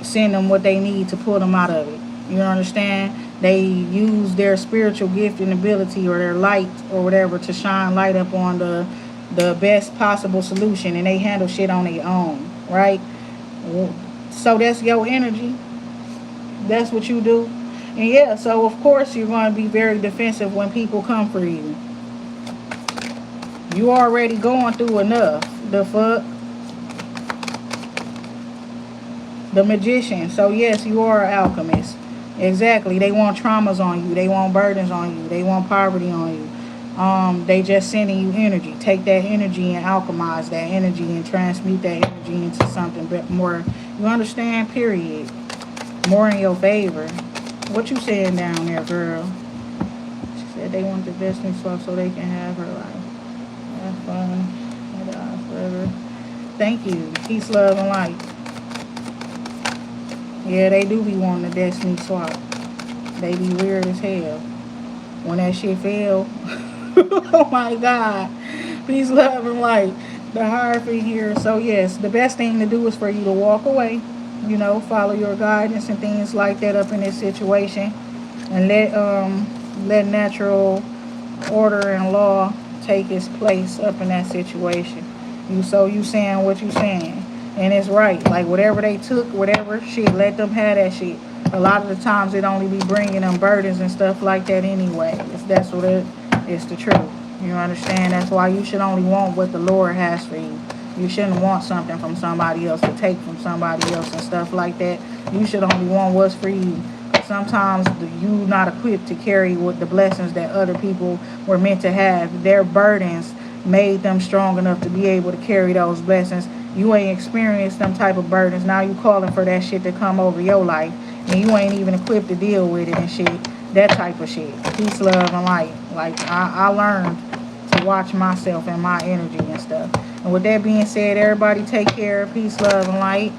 send them what they need to pull them out of it. You understand? They use their spiritual gift and ability or their light or whatever to shine light up on the best possible solution, and they handle shit on their own, right? So that's your energy. That's what you do. And yeah, so of course you're going to be very defensive when people come for you. You already going through enough. The fuck? The Magician. So yes, you are an alchemist. Exactly. They want traumas on you. They want burdens on you. They want poverty on you. They just sending you energy. Take that energy and alchemize that energy and transmute that energy into something more. You understand? Period. More in your favor. What you saying down there, girl? She said they want the destiny swap so they can have her life. Have fun. Forever. Thank you. Peace, love, and light. Yeah, they do be wanting the destiny swap. They be weird as hell. When that shit fail, oh my God. Peace, love, and light. The Hierophant here. So yes, the best thing to do is for you to walk away. Follow your guidance and things like that up in this situation. And let natural order and law take his place up in that situation. You saying what you saying. And it's right. Like whatever they took, whatever shit, let them have that shit. A lot of the times it only be bringing them burdens and stuff like that anyway. That's what it's the truth. You understand? That's why you should only want what the Lord has for you. You shouldn't want something from somebody else to take from somebody else and stuff like that. You should only want what's for you. Sometimes you not equipped to carry what the blessings that other people were meant to have. Their burdens made them strong enough to be able to carry those blessings. You ain't experienced them type of burdens. Now you calling for that shit to come over your life, and you ain't even equipped to deal with it and shit. That type of shit. Peace, love, and light. Like I learned to watch myself and my energy and stuff. And with that being said, everybody take care. Peace, love, and light.